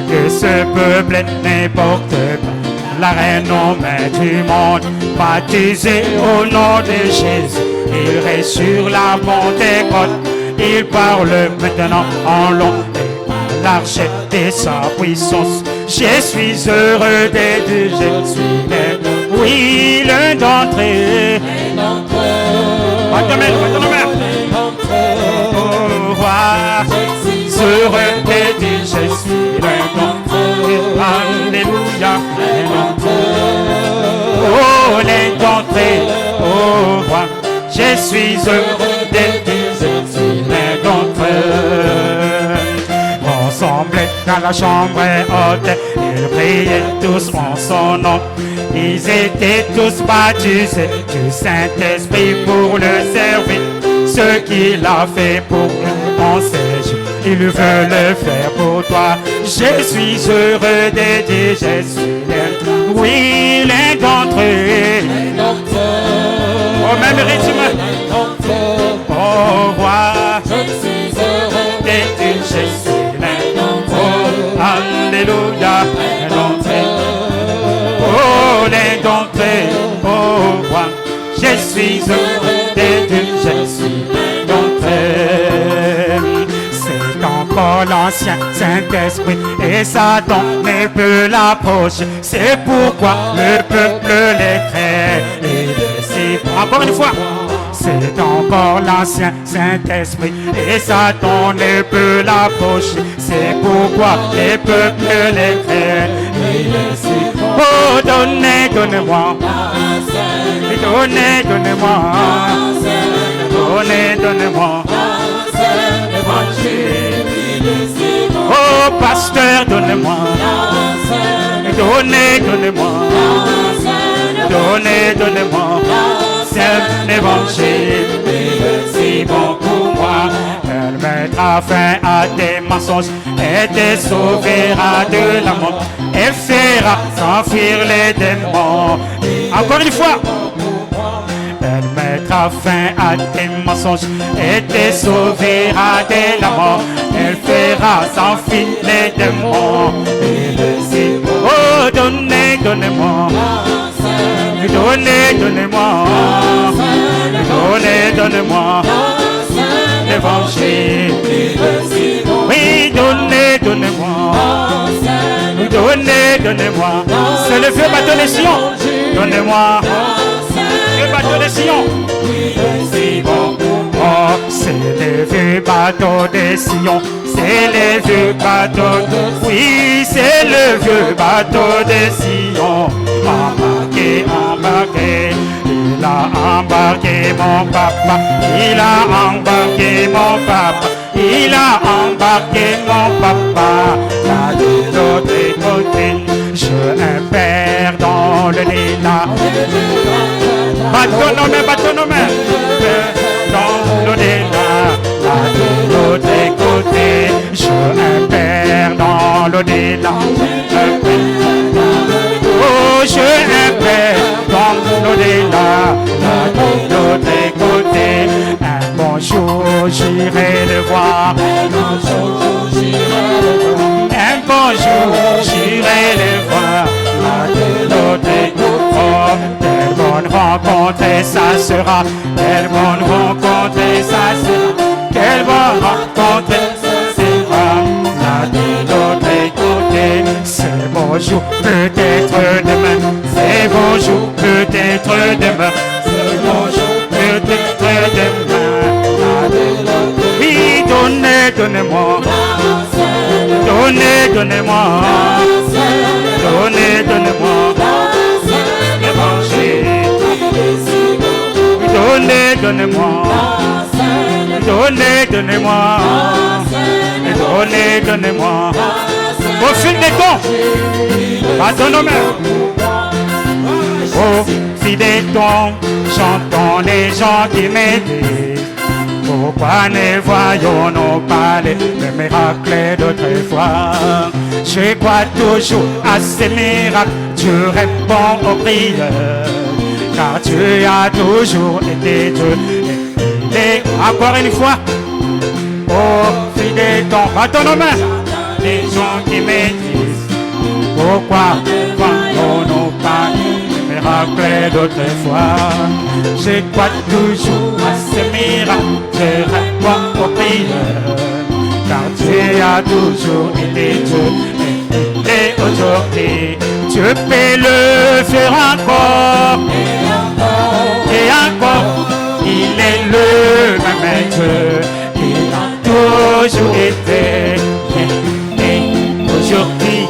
de ce peuple n'est porté par la reine aux mains du monde, baptisé au nom de Jésus. Il reste sur la Pentecôte, il parle maintenant en long et à large de sa puissance. Je suis heureux d'être, je suis l'un, oui, l'un d'entre eux. Oh, roi, je suis heureux d'être, je suis l'un d'entre eux. Alléluia, l'un d'entre eux. Oh, l'un d'entre eux, oh, roi, je suis heureux d'être, je suis l'un d'entre eux. Ensemble dans la chambre haute, ils priaient tous en son nom. Ils étaient tous baptisés du Saint-Esprit pour le servir. Ce qu'il a fait pour nous en ces jours, il veut le faire pour toi. Je suis heureux de dire, je suis l'un, oui, l'un d'entre eux. Oh, même rythme. Oh, roi, je suis heureux de dire, je suis l'un d'entre eux. Alléluia, l'un d'entre eux. Oh, l'un d'entre eux. Oh, roi, je suis heureux de dire, je suis l'un d'entre eux. C'est encore l'ancien Saint-Esprit et Satan ne peut l'approcher. C'est pourquoi le peuple les craint et les sait. Encore une fois. C'est encore l'ancien Saint-Esprit et Satan ne peut l'approcher. C'est pourquoi les peuples les craignent et les suivent. Oh, donnez, donnez-moi. Donnez, donnez-moi. Donnez, donnez-moi. Oh, pasteur, donnez-moi. Donnez, donnez-moi. Donnez, donnez-moi. C'est l'évangile, c'est bon pour moi. Elle mettra fin à tes mensonges et te sauvera de la mort. Elle fera s'enfuir les démons. Encore une fois. Elle mettra fin à tes mensonges et te sauvera de la mort. Elle fera s'enfuir les démons. Oh, donnez, donnez-moi. Donnez, donnez-moi. Donnez, donnez-moi. L'évangile. Oui, donnez, donnez-moi. Donnez, donnez-moi. C'est le vieux bateau de Sion. Donnez-moi. Le bateau de Sion. Oh, c'est le vieux bateau de Sion. C'est le vieux bateau de... Oui, c'est le vieux bateau de Sion. Embarqué, embarqué. Il a embarqué mon papa. Il a embarqué mon papa. Il a embarqué mon papa. Là de l'autre côté, je un père dans le lilas. Bateau nommé, dans le lilas. Là de l'autre côté, je un père dans le lilas. Oh, je un père dans le lilas. Là de l'autre côté, un bon jour j'irai le voir. Un bon jour j'irai le voir. Là de l'autre côté, oh, quelle bonne rencontre ça sera. Quelle bonne rencontre ça sera. Quelle bonne rencontre ça sera. Là de l'autre côté, c'est bonjour, peut-être demain. C'est bonjour, peut-être demain. C'est bonjour, peut-être demain. Là de l'autre, oui, donnez, donnez-moi. Donnez, donnez-moi. Donnez, donnez-moi. L'évangile. Donnez, donnez-moi. Donnez, donnez-moi. Donnez, donnez-moi. Au fil des temps, pardonnez-moi. Au fil des temps, j'entends les gens qui me disent: pourquoi ne voyons-nous pas les miracles d'autrefois? Je crois toujours à ces miracles. Tu réponds aux prières, car tu as toujours été Dieu. Et encore une fois, au fil des temps, à ton nom, les gens qui me disent pourquoi voyons-nous pas les miracles d'autrefois. Je crois toujours à ces miracles, je réponds aux prières, car Dieu a toujours été Dieu et aujourd'hui Dieu peut le faire encore et encore. Il est le même Dieu, il a toujours été et aujourd'hui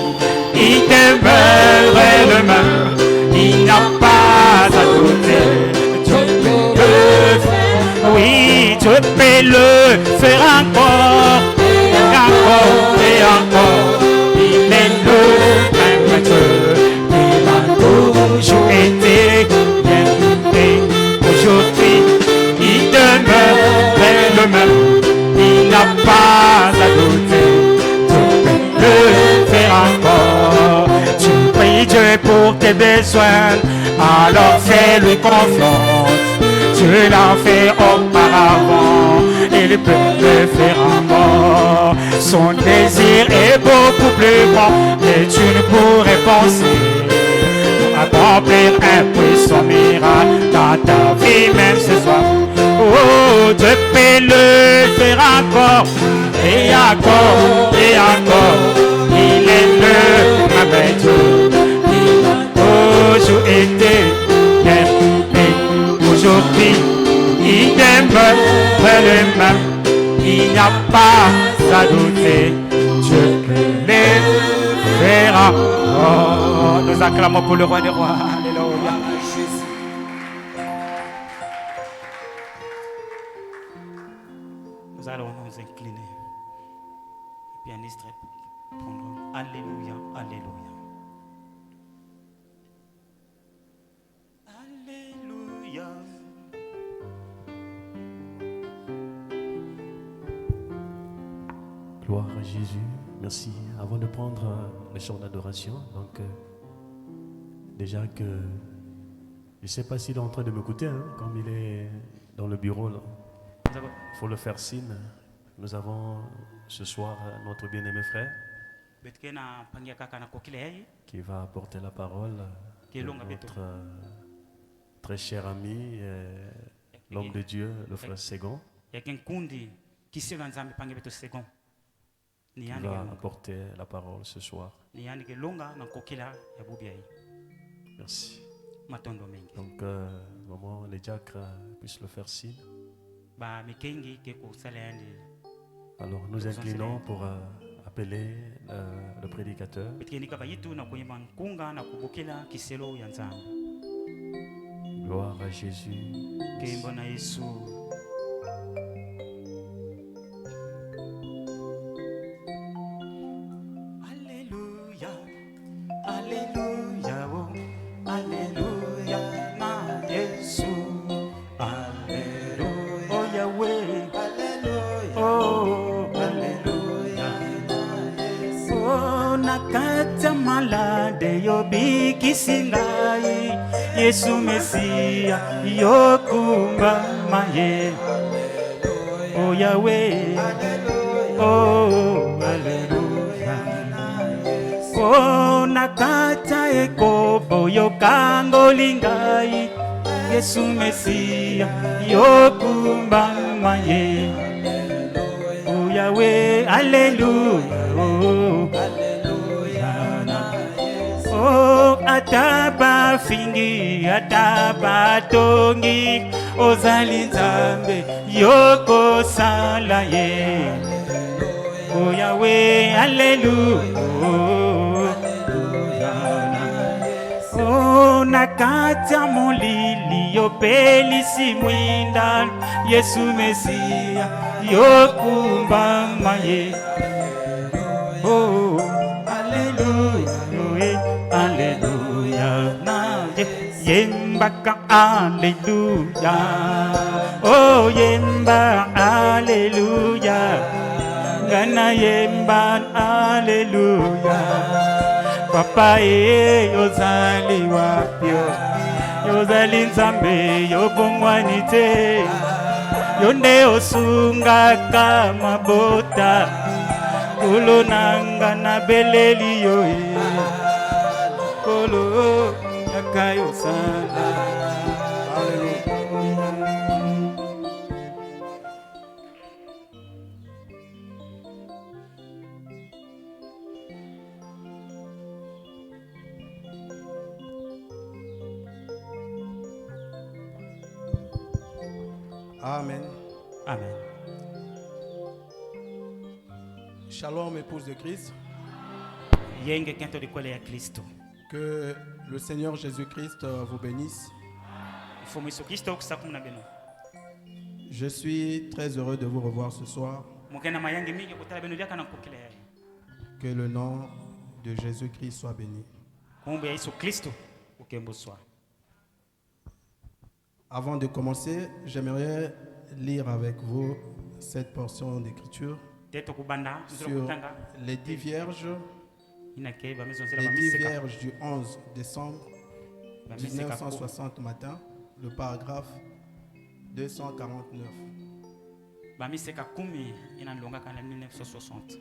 il demeure le même. Il n'a pas à douter, Dieu peut le faire. Oui, Dieu peut le faire encore et encore. Il est le même Dieu, il a toujours été et aujourd'hui il demeure le même. Il n'a pas à douter, Dieu peut le faire encore. Tu pries Dieu pour tes besoins, alors fais-lui confiance. Dieu l'a fait auparavant, il peut le faire encore. Son désir est beaucoup plus grand que tu ne pourrais penser. Pour accomplir un puissant miracle dans ta vie même ce soir. Oh, Dieu peut le faire encore et encore et encore. Il est le même Dieu, il a toujours été et aujourd'hui il demeure le même. Il n'y a pas à douter, Dieu peut le faire encore. Nous acclamons pour le roi des rois. Alléluia. Nous allons nous incliner. Le pianiste répondra Alléluia, Alléluia. Alléluia. Gloire à Jésus. Merci. Avant de prendre le chant d'adoration, donc déjà que je ne sais pas s'il est en train de m'écouter, comme il est dans le bureau là. Il faut le faire signe. Nous avons ce soir notre bien-aimé frère qui va apporter la parole. Notre très cher ami, l'homme de Dieu, le frère Ségon, qui va apporter la parole ce soir. Merci. Donc, maman, les diacres puissent le faire signe. Alors, nous inclinons pour appeler le prédicateur. Gloire à Jésus. Alléluia, Alléluia, oh, Alléluia, na Jésus. Alléluia, oh Yahweh, Alléluia, oh Alléluia, oh nakata malade yobi kisingai, Yesu Mesia yokumba maye. Oh Yahweh, oh Alléluia. Oh nakata ekobo yokango lingai, Yesu Mesia yokumba maye. Oh Yahweh, Alléluia, oh Alléluia. Oh ataba fingi, ataba tongi, ozali nzambe yoko salaye. Oh Yahweh, Alléluia, oh oh nakata molili yopelisi mwinda, Yesu Mesia yokumba maye. Oh Alléluia, oh Alléluia, na yembaka Alléluia, oh yemba Alléluia, gana yemba Alléluia. Papa yozali wapyo, yozali nzambe yobongwanite, yonde osunga kama bota, Kolo nanga na beleli yo Kolo yakayo sana. Amen. Amen. Shalom, épouse de Christ. Yenge kento de kwele ya Kristo. Que le Seigneur Jésus-Christ vous bénisse. Ifomo Yesu Kristo kusakumuna beno. Je suis très heureux de vous revoir ce soir. Mukena mayange mingi kutala beno lyaka na kokele yaye. Que le nom de Jésus-Christ soit béni. Kumbe ya Yesu Kristo ukembo swa. Avant de commencer, j'aimerais lire avec vous cette portion d'écriture Teto kubanda sur kutanga. les 10 vierges, Inake ba mezonzela les ba 10 miseka. vierges du 11 décembre Ba miseka 1960 matin, le paragraphe 249. ba miseka 10 inalonga kana 1960.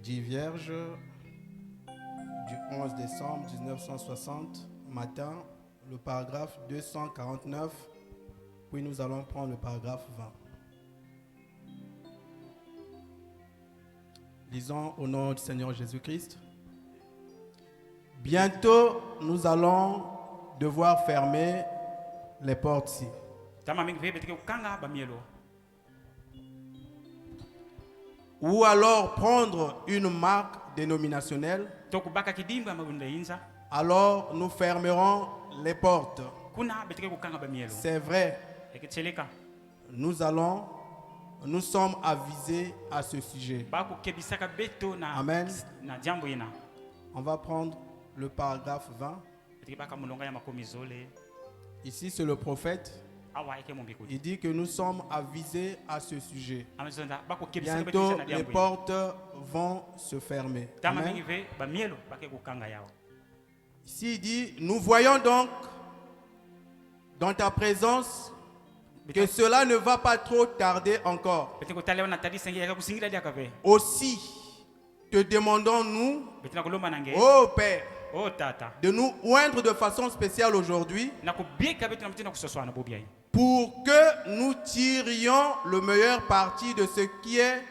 Vierge du 11 décembre 1960 matin, le paragraphe 249, puis nous allons prendre le paragraphe 20. Lisons au nom du Seigneur Jésus-Christ. Bientôt, nous allons devoir fermer les portes ici. Tama mingi vebe tike ukanga ba mielo. Ou alors prendre une marque dénominationnelle, Tokubaka kidimba mabunda inza. alors nous fermerons les portes. Kuna betike kukanga ba mielo. C'est vrai, Eketseleka. nous sommes avisés à ce sujet. Baku kebisaka beto na Amen. na jambo ina. On va prendre le paragraphe 20. Betike baka mulonga ya makomi zole. Ici, c'est le prophète. Awa eke mombiku. Il dit que nous sommes avisés à ce sujet. Amazonda bako kebisaka beto Bientôt, na les jambo. portes vont se fermer. Tama Amen. mingi ve ba mielo bake kukanga yao. Ici, il dit, nous voyons donc dans ta présence que cela ne va pas trop tarder encore. Betike kutalewa na tadi sengi yaka kusingira dia kave. Aussi, te demandons-nous, Betike kulomba nange. ô Père, Oh tata. de nous oindre de façon spéciale aujourd'hui Na kubieka beto na mtina kusoswa na bobia. pour que nous tirions le meilleur parti de ce qui est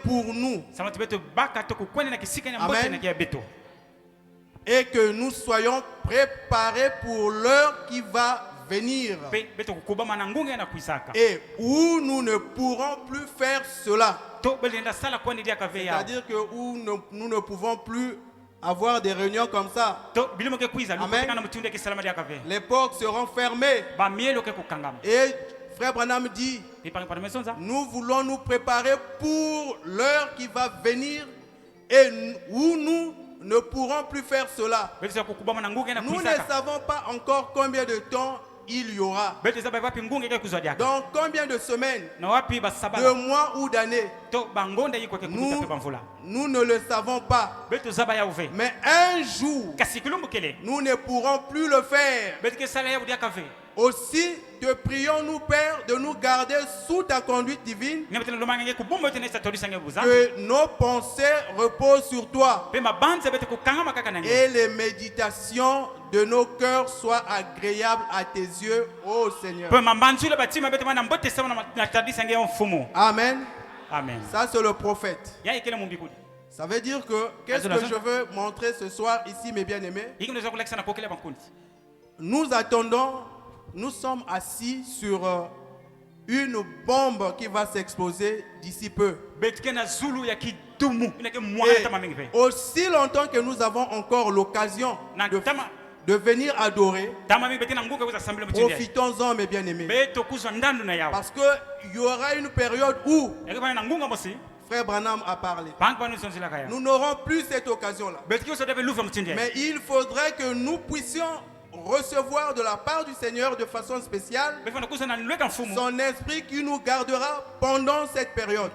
pour nous Samati beto baka to kukwene na kisika na Amen. mbote na kia beto. et que nous soyons préparés pour l'heure qui va venir Beto kukubama na ngunge na kuisaka. et où nous ne pourrons plus faire cela. To belenda sala kwani dia kave ya. C'est-à-dire que où nous ne pouvons plus avoir des réunions comme ça. To bilimo ke kuiza Amen. luko kana mtunde ke salama dia kave. Les portes seront fermées. Ba mielo ke kukangama. Et Frère Branham dit, Ipang par mesonza. nous voulons nous préparer pour l'heure qui va venir et où nous ne pourrons plus faire cela. Beto kukubama na ngunge na Nous ne kuisaka. savons pas encore combien de temps il y aura. Beto zaba wapi ngunge ke kuzwa dia. Dans combien de semaines, Na wapi ba de sabala. mois ou d'années. To bangonda yiko ke kubuta Nous, pe banvula. nous ne le savons pas. Beto zaba ya uve. Mais un jour, Kasikulumbu kele. nous ne pourrons plus le faire. Beto ke sala ya dia kave. Aussi, te prions-nous, Père, de nous garder sous ta conduite divine, Ni betena lomanga nge kubomba tene sa tolisa nge buza. que nos pensées reposent sur toi Pe mabanza beto kukangama kaka nange. et les méditations de nos cœurs soient agréables à tes yeux, ô Seigneur. Pe mabanzula batima beto mana mbote sama na tadisa nge mfumo. Amen. Amen. Ça, c'est le prophète. Ya ikele mumbikudi. Ça veut dire que, qu'est-ce que je veux montrer ce soir ici, mes bien-aimés? Iki ndo zakulekisa na kokele bankundi. Nous attendons, nous sommes assis sur une bombe qui va s'exploser d'ici peu. Betike na zulu ya kidumu. Inake mwana Et tama mingi ve. aussi longtemps que nous avons encore l'occasion Na tama de venir adorer, tama mingi betena nguka kuza sambile mtindi. profitons-en, mes bien-aimés. Beto kuzwa ndandu na yao. Parce qu'il y aura une période où, Eke bana na ngunga mosi. Frère Branham a parlé, Bank banu sonzila kaya. nous n'aurons plus cette occasion-là. Betike so debe lufa mtindi. Mais il faudrait que nous puissions recevoir de la part du Seigneur de façon spéciale son esprit qui nous gardera pendant cette période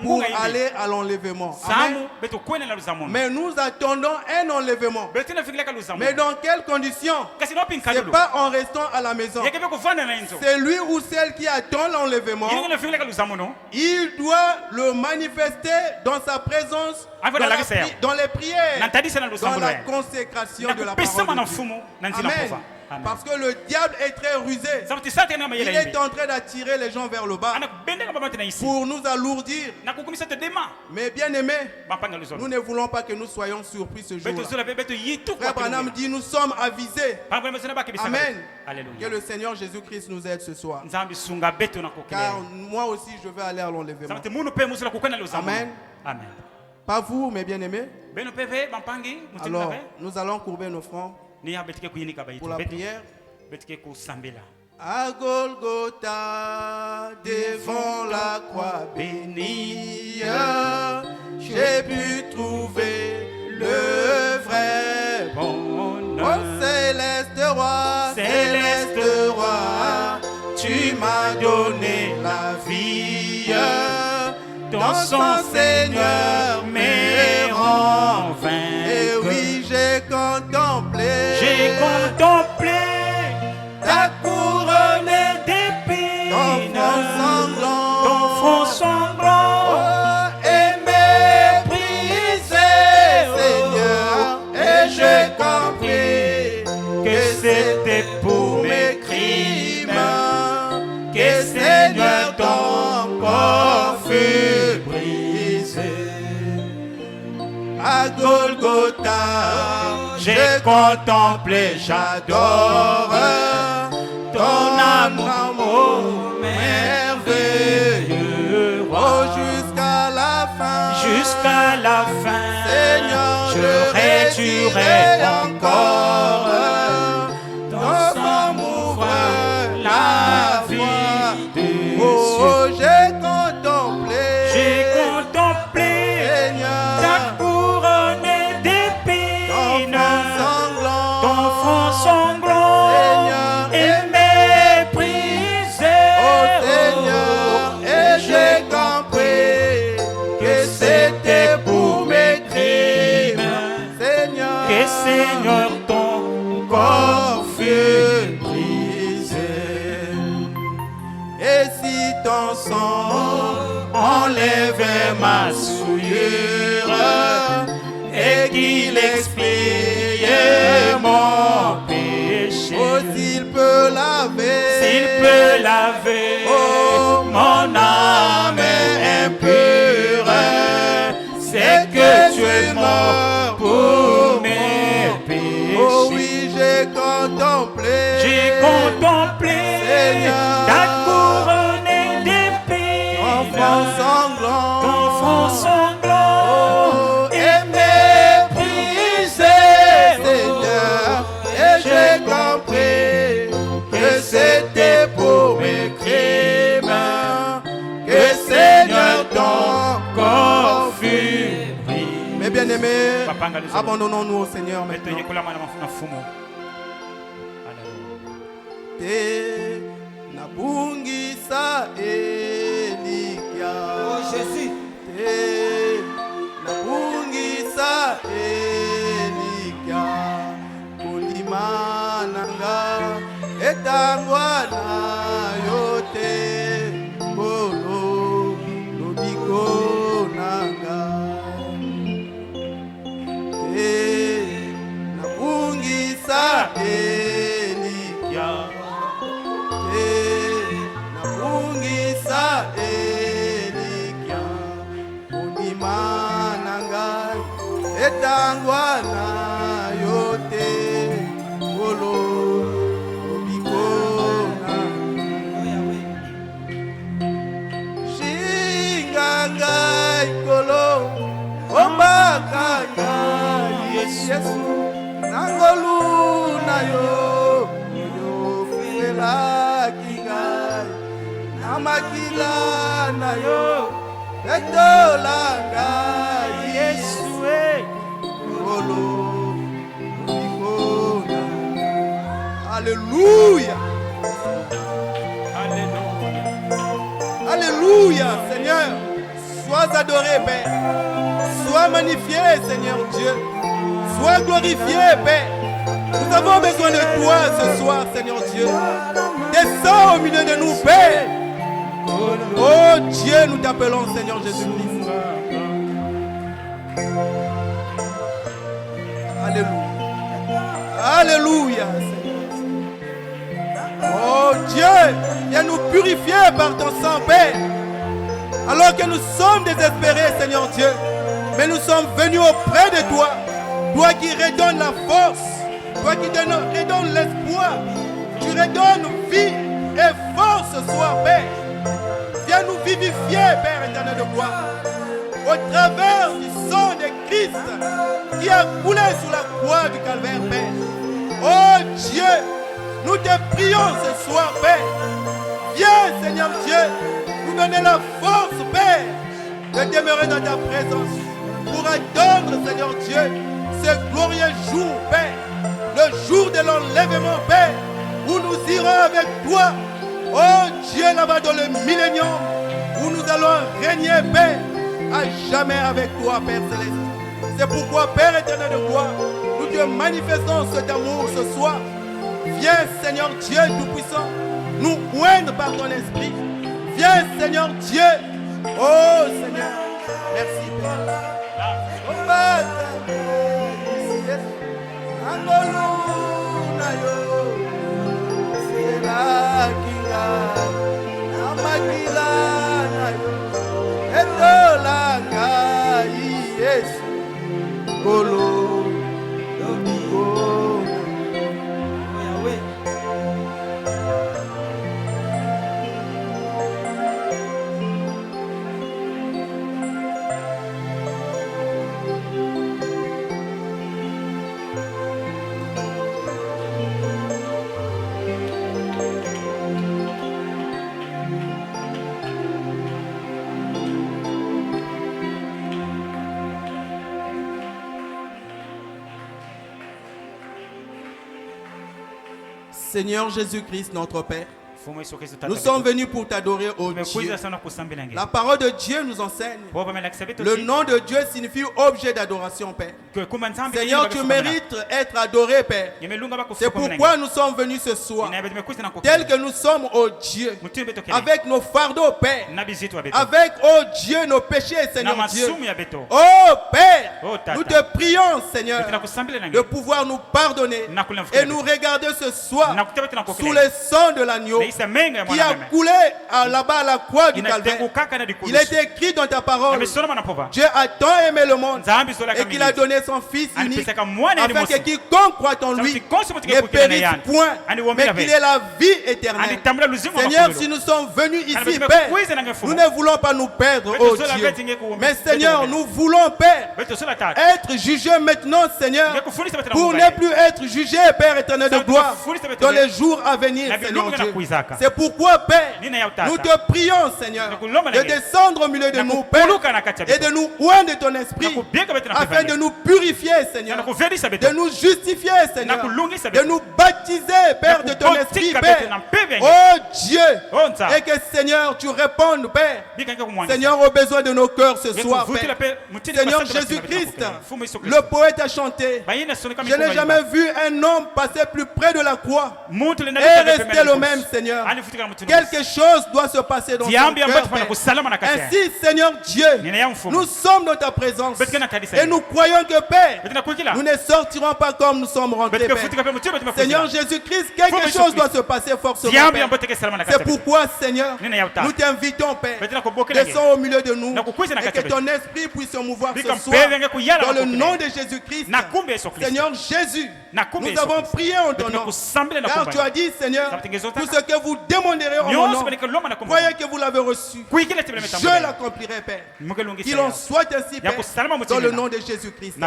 pour aller à l'enlèvement. Amen. Mais nous attendons un enlèvement. Mais dans quelles conditions? Ce n'est pas en restant à la maison. C'est lui ou celle qui attend l'enlèvement. Il doit le manifester dans sa présence, dans les prières, dans la consécration de la parole de Dieu. Amen. Parce que le diable est très rusé. Il est en train d'attirer les gens vers le bas pour nous alourdir. Mais bien aimés, nous ne voulons pas que nous soyons surpris ce jour-là. Frère Branham dit, nous sommes avisés. Amen. Que le Seigneur Jésus-Christ nous aide ce soir. Car moi aussi je vais aller à l'enlèvement. Amen. Pas vous, mais bien aimés. Alors, nous allons courber nos fronts pour la prière. À Golgotha, devant la croix bénie, j'ai pu trouver le vrai bonheur. Oh céleste roi, tu m'as donné la vie. Dans son Seigneur m'est rend vaincu. Et oui, j'ai contemplé ta couronne d'épines, ton front sanglant, oh, et méprisé, Seigneur. Et j'ai compris que c'était pour mes crimes que Seigneur ton corps fut brisé. À Golgotha, j'ai contemplé, j'adore ton amour merveilleux. Oh, jusqu'à la fin, Seigneur, je réduirai encore dans son mouvre la vie de oh, j'ai contemplé, Seigneur, ta couronne d'épines, ton front sanglant, Seigneur, et méprisé, oh Seigneur, et j'ai compris que c'était pour mes crimes, Seigneur, que Seigneur ton corps fut brisé. Et si ton sang enlèvait ma souillure et qu'il expiait mon péché, oh s'il peut laver, oh mon âme impure, c'est que tu es mort pour mes péchés. Oh oui, j'ai contemplé, Seigneur, ta couronne d'épines, ton front sanglant, oh, et méprisé, Seigneur. Et j'ai compris que c'était pour mes crimes que Seigneur ton corps fut brisé. Mes bien-aimés, abandonnons-nous au Seigneur maintenant. Te nabungisa Elikia, oh Jésus. Te nabungisa Elikia, kundimananga etangwana yote bolo lobiko nanga. Te nabungisa Elikia, nabungisa Elikia, undimananga etangwana yote bolo lobiko nanga. Shinganga ikolo ombakanga Yesu nangolu na yo fela kingai namakila na yo etolanga Yesu olo ikona Alléluia. Alléluia, Seigneur. Sois adoré, Père. Sois magnifié, Seigneur Dieu. Sois glorifié, Père. Nous avons besoin de toi ce soir, Seigneur Dieu. Descends au milieu de nous, Père. Oh Dieu, nous t'appelons, Seigneur Jésus-Christ. Alléluia. Alléluia, Seigneur. Oh Dieu, viens nous purifier par ton sang, Père. Alors que nous sommes désespérés, Seigneur Dieu, mais nous sommes venus auprès de toi. Toi qui redonnes la force, toi qui redonnes l'espoir, tu redonnes vie et force ce soir, Père. Viens nous vivifier, Père éternel de gloire, au travers du sang de Christ qui a coulé sur la croix du calvaire, Père. Oh Dieu, nous te prions ce soir, Père. Viens, Seigneur Dieu, nous donner la force, Père, de demeurer dans ta présence pour attendre, Seigneur Dieu, ce glorieux jour, Père, le jour de l'enlèvement, Père, où nous irons avec toi, oh Dieu, là-bas dans le millénium, où nous allons régner, Père, à jamais avec toi, Père Céleste. C'est pourquoi, Père éternel de gloire, nous te manifestons cet amour ce soir. Viens, Seigneur Dieu Tout-Puissant, nous oindre par ton esprit. Viens, Seigneur Dieu. Oh, Seigneur. Merci, Père. Oh, Père. Seigneur Jésus-Christ, notre Père, nous sommes venus pour t'adorer, ô Dieu. La parole de Dieu nous enseigne. Le nom de Dieu signifie objet d'adoration, Père. Seigneur, tu mérites d'être adoré, Père. C'est pourquoi nous sommes venus ce soir, tels que nous sommes, ô Dieu, avec nos fardeaux, Père, avec, ô Dieu, nos péchés, Seigneur Dieu. Oh Père, nous te prions, Seigneur, de pouvoir nous pardonner et nous regarder ce soir sous le sang de l'agneau qui a coulé là-bas à la croix du calvaire. Il est écrit dans ta parole, Dieu a tant aimé le monde et qu'il a donné son Fils unique afin que quiconque croit en lui ne périsse point, mais qu'il ait la vie éternelle. Seigneur, si nous sommes venus ici, Père, nous ne voulons pas nous perdre, oh Dieu. Mais Seigneur, nous voulons, Père, être jugés maintenant, Seigneur, pour ne plus être jugés, Père éternel de gloire, dans les jours à venir, Seigneur Dieu. C'est pourquoi, Père, nous te prions, Seigneur, de descendre au milieu de nous, Père, et de nous oindre de ton esprit, afin de nous purifier, Seigneur, de nous justifier, Seigneur, de nous baptiser, Père, de ton esprit, Père. Oh Dieu, et que, Seigneur, tu répondes, Père, Seigneur, aux besoins de nos cœurs ce soir, Père. Seigneur Jésus-Christ, le poète a chanté, je n'ai jamais vu un homme passer plus près de la croix et rester le même, Seigneur. Quelque chose doit se passer dans ton cœur, Père. Ainsi, Seigneur Dieu, nous sommes dans ta présence et nous croyons que, Père, nous ne sortirons pas comme nous sommes rentrés, Père. Seigneur Jésus-Christ, quelque chose doit se passer forcément, Père. C'est pourquoi, Seigneur, nous t'invitons, Père, descends au milieu de nous et que ton esprit puisse se mouvoir ce soir dans le nom de Jésus-Christ. Seigneur Jésus, nous avons prié en ton nom, car tu as dit, Seigneur, tout ce que vous demanderez en mon nom, croyez que vous l'avez reçu. Je l'accomplirai, Père. Qu'il en soit ainsi, Père, dans le nom de Jésus-Christ.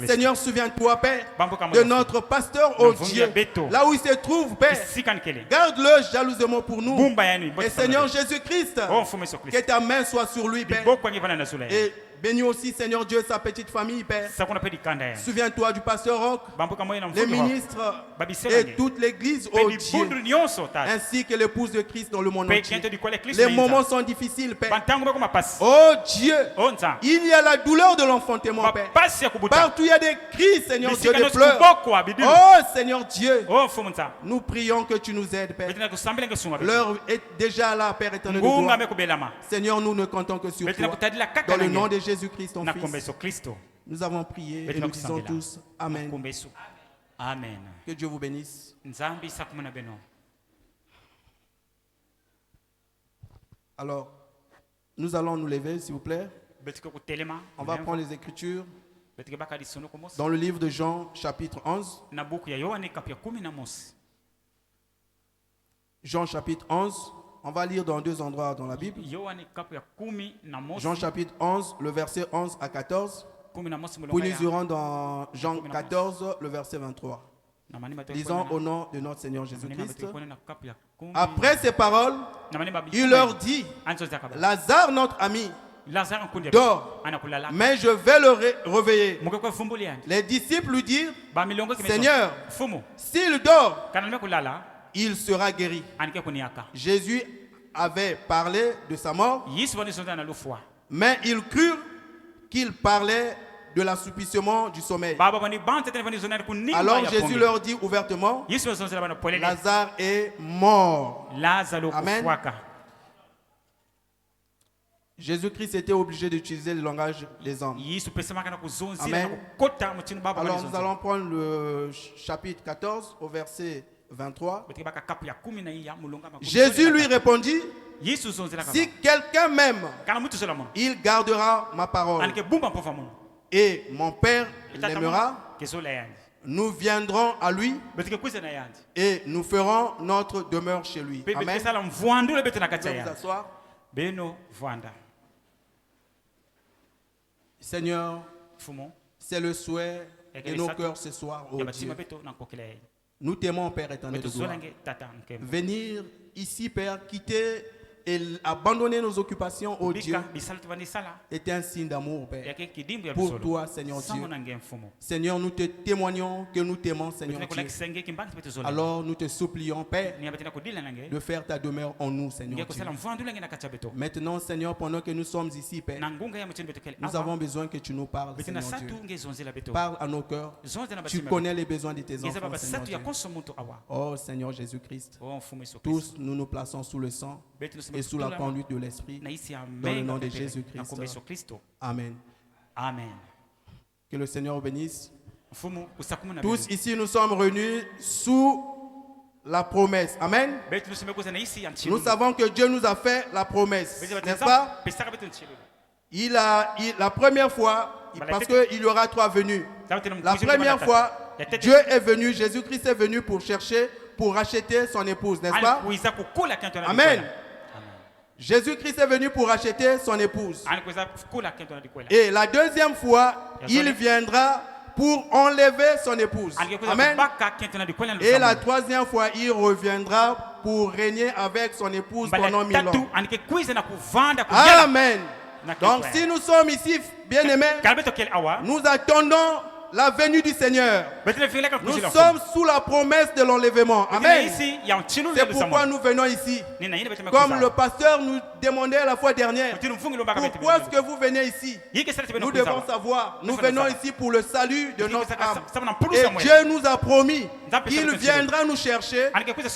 Seigneur, souviens-toi, Père, de notre pasteur, oh Dieu, là où il se trouve, Père. Garde-le jalousement pour nous. Et Seigneur Jésus-Christ, que ta main soit sur lui, Père. Et Bénis aussi, Seigneur Dieu, sa petite famille, Père. Souviens-toi du pasteur Roch, les ministres et toute l'église, oh Dieu, ainsi que l'épouse de Christ dans le monde entier. Les moments sont difficiles, Père. Oh Dieu, il y a la douleur de l'enfantement, Père. Partout il y a des cris, Seigneur Dieu, des pleurs. Oh Seigneur Dieu, nous prions que tu nous aides, Père. L'heure est déjà là, Père éternel de gloire. Seigneur, nous ne comptons que sur toi. Dans le nom de Jésus-Christ, ton Fils, nous avons prié et nous disons tous Amen. Amen. Que Dieu vous bénisse. Alors, nous allons nous lever, s'il vous plaît. On va prendre les Écritures dans le livre de Jean, chapitre 11. Jean, chapitre 11. On va lire dans deux endroits dans la Bible. Jean chapitre 11, le verset 11 à 14. Puis nous irons dans Jean 14, le verset 23. Lisons au nom de notre Seigneur Jésus-Christ. Après ces paroles, il leur dit, Lazare, notre ami, dort, mais je vais le réveiller. Les disciples lui dirent, Seigneur, s'il dort, il sera guéri. Jésus avait parlé de sa mort, mais ils crurent qu'il parlait de l'assouplissement du sommeil. Alors Jésus leur dit ouvertement, Lazare est mort. Amen. Jésus-Christ était obligé d'utiliser le langage des hommes. Amen. Alors nous allons prendre le chapitre 14 au verset 23. Jésus lui répondit, si quelqu'un m'aime, il gardera ma parole. Et mon Père l'aimera. Nous viendrons à lui et nous ferons notre demeure chez lui. Amen. Vous asseoir. Seigneur, c'est le souhait de nos cœurs ce soir, oh Dieu. Nous t'aimons, Père éternel de gloire. Venir ici, Père, quitter et abandonner nos occupations, oh Dieu, est un signe d'amour, Père, pour toi, Seigneur Dieu. Seigneur, nous te témoignons que nous t'aimons, Seigneur Dieu. Alors nous te supplions, Père, de faire ta demeure en nous, Seigneur Dieu. Maintenant, Seigneur, pendant que nous sommes ici, Père, nous avons besoin que tu nous parles, Seigneur Dieu. Parle à nos cœurs. Tu connais les besoins de tes enfants, Seigneur Dieu. Oh Seigneur Jésus-Christ, tous nous nous plaçons sous le sang et sous la conduite de l'Esprit, dans le nom de Jésus-Christ. Amen. Amen. Que le Seigneur bénisse. Tous ici, nous sommes réunis sous la promesse. Amen. Nous savons que Dieu nous a fait la promesse, n'est-ce pas? La première fois, parce qu'il y aura trois venues. La première fois, Dieu est venu, Jésus-Christ est venu pour chercher, pour racheter son épouse, n'est-ce pas? Amen. Jésus-Christ est venu pour racheter son épouse. Et la deuxième fois, il viendra pour enlever son épouse. Amen. Et la troisième fois, il reviendra pour régner avec son épouse pendant 1000 ans. Amen. Donc si nous sommes ici, bien-aimés, nous attendons la venue du Seigneur. Nous sommes sous la promesse de l'enlèvement. Amen. C'est pourquoi nous venons ici. Comme le pasteur nous demandait la fois dernière, pourquoi est-ce que vous venez ici? Nous devons savoir, nous venons ici pour le salut de notre âme. Et Dieu nous a promis qu'il viendra nous chercher.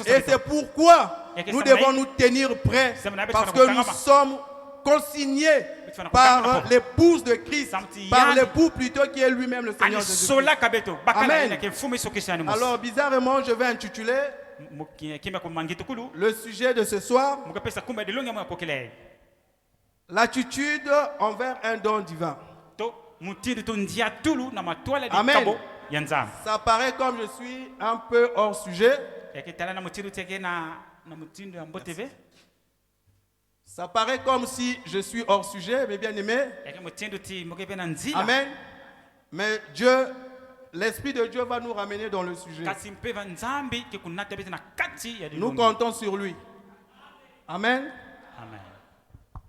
Et c'est pourquoi nous devons nous tenir prêts. Parce que nous sommes consignés par l'épouse de Christ, par l'époux plutôt qui est lui-même le Seigneur Jésus. Amen. Alors bizarrement, je vais intituler le sujet de ce soir, l'attitude envers un don divin. Amen. Ça paraît comme je suis un peu hors sujet. Ça paraît comme si je suis hors sujet, mes bien-aimés. Amen. Mais Dieu, l'Esprit de Dieu va nous ramener dans le sujet. Nous comptons sur lui. Amen. Amen.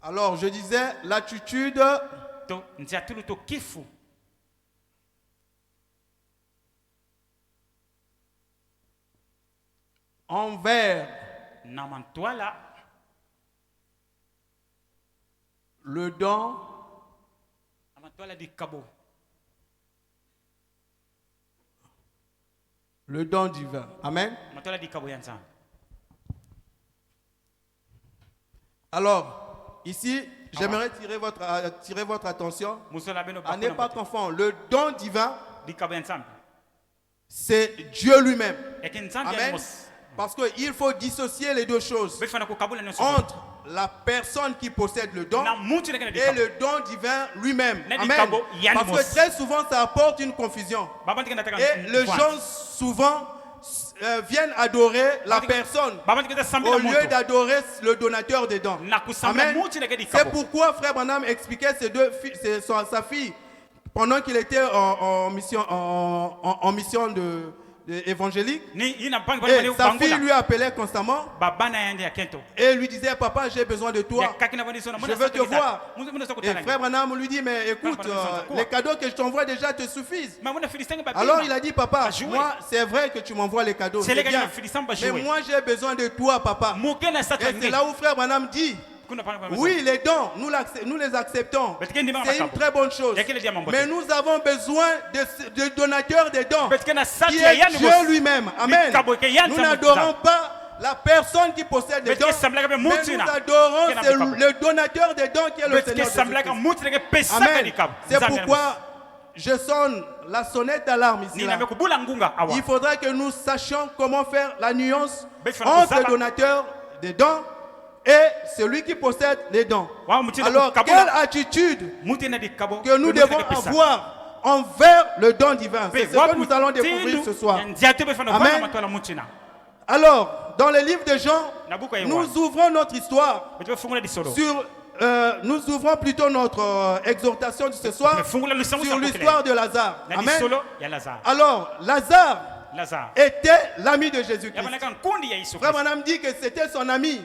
Alors, je disais, l'attitude envers le don divin. Amen. Alors, ici, j'aimerais tirer votre attention à ne pas confondre. Le don divin, c'est Dieu lui-même. Amen. Parce qu'il faut dissocier les deux choses entre la personne qui possède le don et le don divin lui-même. Amen. Parce que très souvent, ça apporte une confusion. Et les gens souvent viennent adorer la personne au lieu d'adorer le donateur des dons. Amen. C'est pourquoi Frère Branham expliquait sa fille pendant qu'il était en mission évangélique. Et sa fille lui appelait constamment et lui disait: papa, j'ai besoin de toi, je veux te voir. Et Frère Branham lui dit: mais écoute, les cadeaux que je t'envoie déjà te suffisent. Alors il a dit: papa, moi c'est vrai que tu m'envoies les cadeaux, c'est bien, mais moi j'ai besoin de toi, papa. Et c'est là où Frère Branham dit: oui, les dons, nous les acceptons. C'est une très bonne chose. Mais nous avons besoin de donateurs des dons, qui est Dieu lui-même. Amen. Nous n'adorons pas la personne qui possède des dons, mais nous adorons le donateur des dons qui est le Seigneur Jésus-Christ. Amen. C'est pourquoi je sonne la sonnette d'alarme ici. Il faudra que nous sachions comment faire la nuance entre le donateur des dons et celui qui possède les dons. Alors, quelle attitude que nous devons avoir envers le don divin? C'est ce que nous allons découvrir ce soir. Amen. Alors, dans le livre de Jean, nous ouvrons notre histoire nous ouvrons plutôt notre exhortation de ce soir sur l'histoire de Lazare. Amen. Alors, Lazare était l'ami de Jésus-Christ. Frère Branham dit que c'était son ami et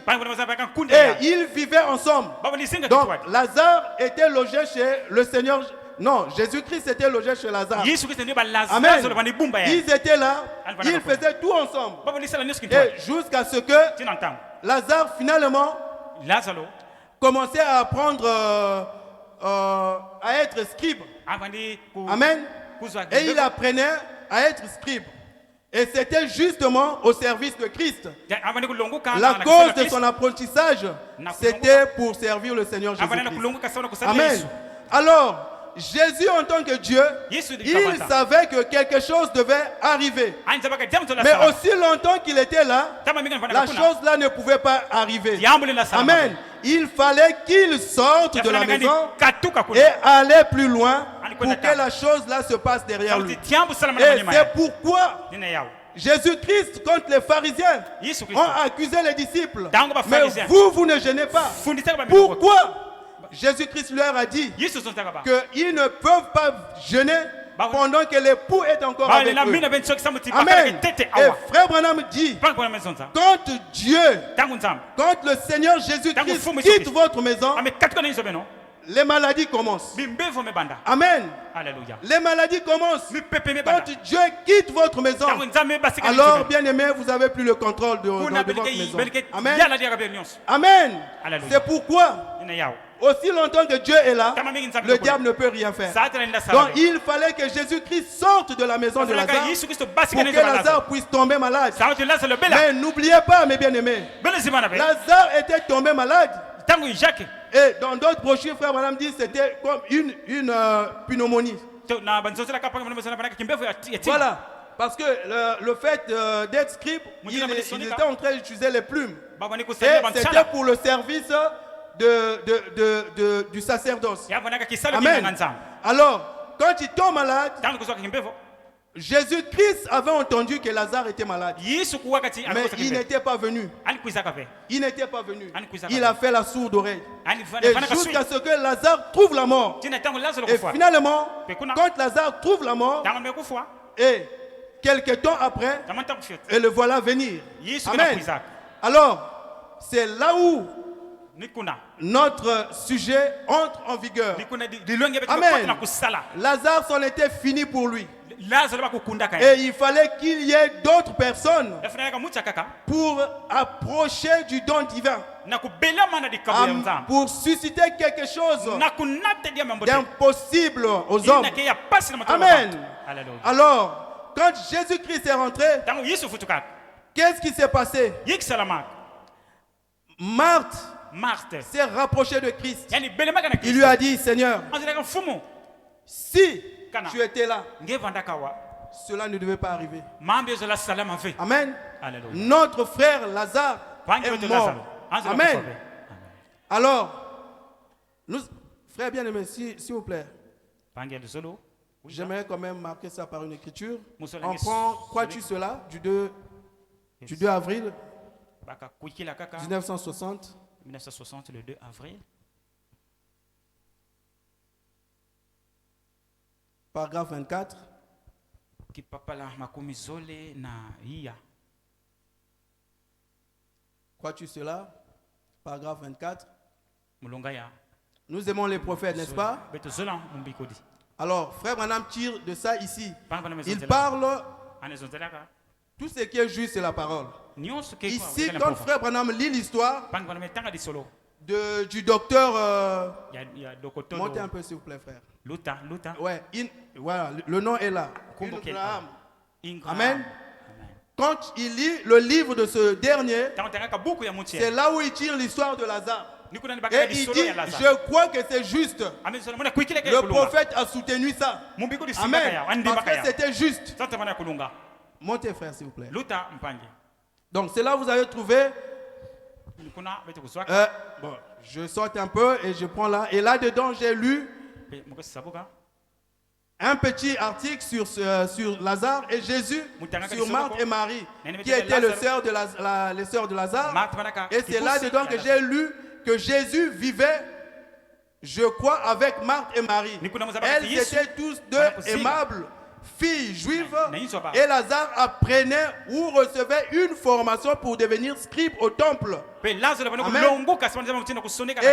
ils vivaient ensemble. Donc Lazare était logé chez le Seigneur. Non, Jésus-Christ était logé chez Lazare. Amen. Ils étaient là, ils faisaient tout ensemble. Et jusqu'à ce que Lazare finalement commençait à apprendre à être scribe. Amen. Et il apprenait à être scribe. Et c'était justement au service de Christ. La cause de son apprentissage, c'était pour servir le Seigneur Jésus-Christ. Amen. Alors, Jésus en tant que Dieu, il savait que quelque chose devait arriver. Mais aussi longtemps qu'il était là, la chose là ne pouvait pas arriver. Amen. Il fallait qu'il sorte de la maison et aller plus loin pour que la chose là se passe derrière lui. Et c'est pourquoi Jésus-Christ, contre les pharisiens, ont accusé les disciples. Mais vous ne gênez pas. Pourquoi? Jésus-Christ leur a dit qu'ils ne peuvent pas jeûner pendant que l'époux est encore avec eux. Amen. Et Frère Branham dit, quand Dieu, quand le Seigneur Jésus-Christ quitte votre maison, les maladies commencent. Amen. Alléluia. Les maladies commencent. Quand Dieu quitte votre maison, alors, bien aimé, vous n'avez plus le contrôle de votre maison. Amen. Amen. C'est pourquoi, aussi longtemps que Dieu est là, le diable ne peut rien faire. Donc il fallait que Jésus-Christ sorte de la maison de Lazare pour que Lazare puisse tomber malade. Mais n'oubliez pas, mes bien-aimés, Lazare était tombé malade. Et dans d'autres brochures, Frère Branham dit que c'était comme une pneumonie. Voilà. Parce que le fait d'être scribe, il était en train d'utiliser les plumes. Et c'était pour le service du sacerdoce. Amen. Alors, quand il tombe malade, Jésus-Christ avait entendu que Lazare était malade. Mais il n'était pas venu. Il n'était pas venu. Il a fait la sourde oreille. Et jusqu'à ce que Lazare trouve la mort. Et finalement, quand Lazare trouve la mort, et quelques temps après, et le voilà venir. Amen. Alors, c'est là où notre sujet entre en vigueur. Amen. Lazare s'en était fini pour lui. Et il fallait qu'il y ait d'autres personnes pour approcher du don divin, pour susciter quelque chose d'impossible aux hommes. Amen. Alors, quand Jésus-Christ est rentré, qu'est-ce qui s'est passé? Marthe s'est rapprochée de Christ. Il lui a dit, Seigneur, si tu étais là, cela ne devait pas arriver. Amen. Notre frère Lazare est mort. Amen. Alors, frère bien-aimé, s'il vous plaît, j'aimerais quand même marquer ça par une écriture. On prend, crois-tu cela, du 2 avril 1960. 1960, le 2 avril. Paragraphe 24. Crois-tu cela? Paragraphe 24. Nous aimons les prophètes, n'est-ce pas? Alors, frère Branham tire de ça ici. Il parle, tout ce qui est juste, c'est la parole. Ici, quand frère Branham lit l'histoire du docteur... montez un peu s'il vous plaît, frère. Ouais, voilà, le nom est là. Amen. Quand il lit le livre de ce dernier, c'est là où il tire l'histoire de Lazare. Et il dit, je crois que c'est juste. Le prophète a soutenu ça. Amen. Parce que c'était juste. Montez, frère, s'il vous plaît. Donc, c'est là où vous avez trouvé... bon, je saute un peu et je prends là. Et là-dedans, j'ai lu un petit article sur Lazare et Jésus, sur Marthe et Marie, qui étaient les sœurs de Lazare. Et c'est là-dedans que j'ai lu que Jésus vivait, je crois, avec Marthe et Marie. Elles étaient tous deux aimables filles juives, et Lazare apprenait ou recevait une formation pour devenir scribe au temple. Amen.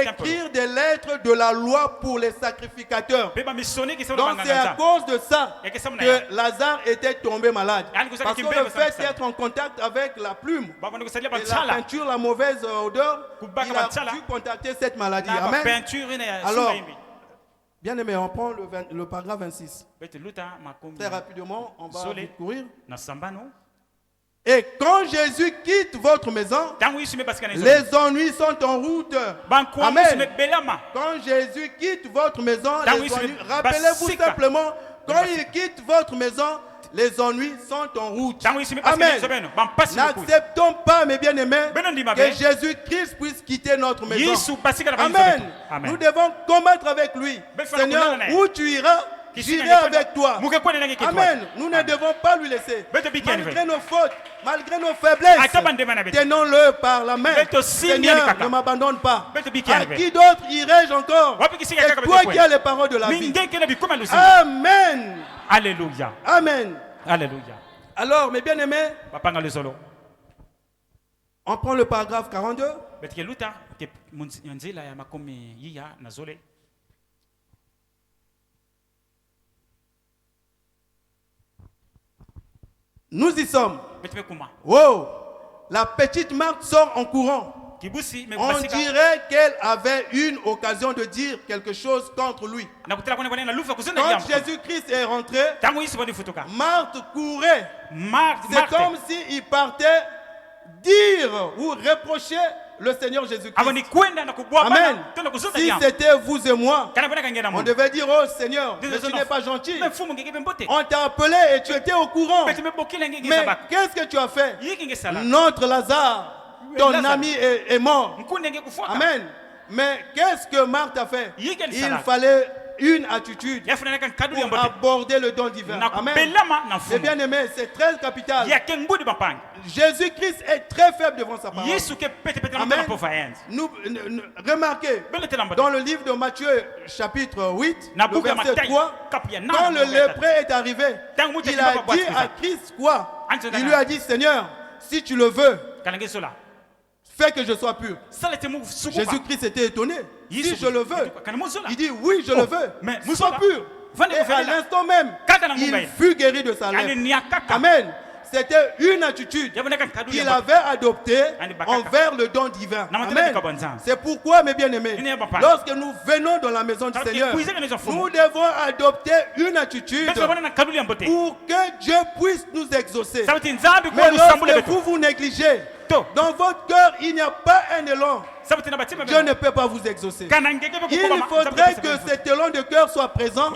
Écrire des lettres de la loi pour les sacrificateurs. Donc c'est à cause de ça que Lazare était tombé malade. Parce que le fait d'être en contact avec la plume et la peinture, la mauvaise odeur, il a dû contacter cette maladie. Amen. Alors, bien aimé, on prend le paragraphe 26. Très rapidement, on va vite courir. Et quand Jésus quitte votre maison, les ennuis sont en route. Amen. Quand Jésus quitte votre maison, les ennuis, rappelez-vous simplement, quand il quitte votre maison, les ennuis sont en route. Amen. N'acceptons pas, mes bien-aimés, que Jésus-Christ puisse quitter notre maison. Amen. Nous devons combattre avec lui. Seigneur, où tu iras, j'irai avec toi. Amen. Nous ne devons pas lui laisser. Malgré nos fautes, malgré nos faiblesses, tenons-le par la main. Seigneur, ne m'abandonne pas. À qui d'autre irai-je encore? C'est toi qui as les paroles de la vie. Amen. Alléluia. Amen. Alléluia. Alors, mes bien-aimés, on prend le paragraphe 42. Nous y sommes. Wow. La petite Marthe sort en courant. On dirait qu'elle avait une occasion de dire quelque chose contre lui. Quand Jésus-Christ est rentré, Marthe courait. C'est comme s'il partait dire ou reprocher le Seigneur Jésus-Christ. Amen. Si c'était vous et moi, on devait dire, oh Seigneur, mais tu n'es pas gentil. On t'a appelé et tu étais au courant. Mais qu'est-ce que tu as fait? Notre Lazare, ton ami est mort. Amen. Mais qu'est-ce que Marthe a fait? Il fallait une attitude pour aborder le don divin. Amen. Mais bien aimé, c'est très capital. Jésus-Christ est très faible devant sa parole. Amen. Remarquez, dans le livre de Matthieu, chapitre 8, le verset 3, quand le lépreux est arrivé, il a dit à Christ quoi? Il lui a dit, Seigneur, si tu le veux, fais que je sois pur. Jésus-Christ était étonné. Si je le veux. Il dit oui, je le veux. Sois pur. Et à l'instant même, il fut guéri de sa lèpre. Amen. C'était une attitude qu'il avait adoptée envers le don divin. Amen. C'est pourquoi, mes bien-aimés, lorsque nous venons dans la maison du Seigneur, nous devons adopter une attitude pour que Dieu puisse nous exaucer. Mais lorsque vous négligez, dans votre cœur, il n'y a pas un élan. Dieu ne peut pas vous exaucer. Il faudrait que cet élan de cœur soit présent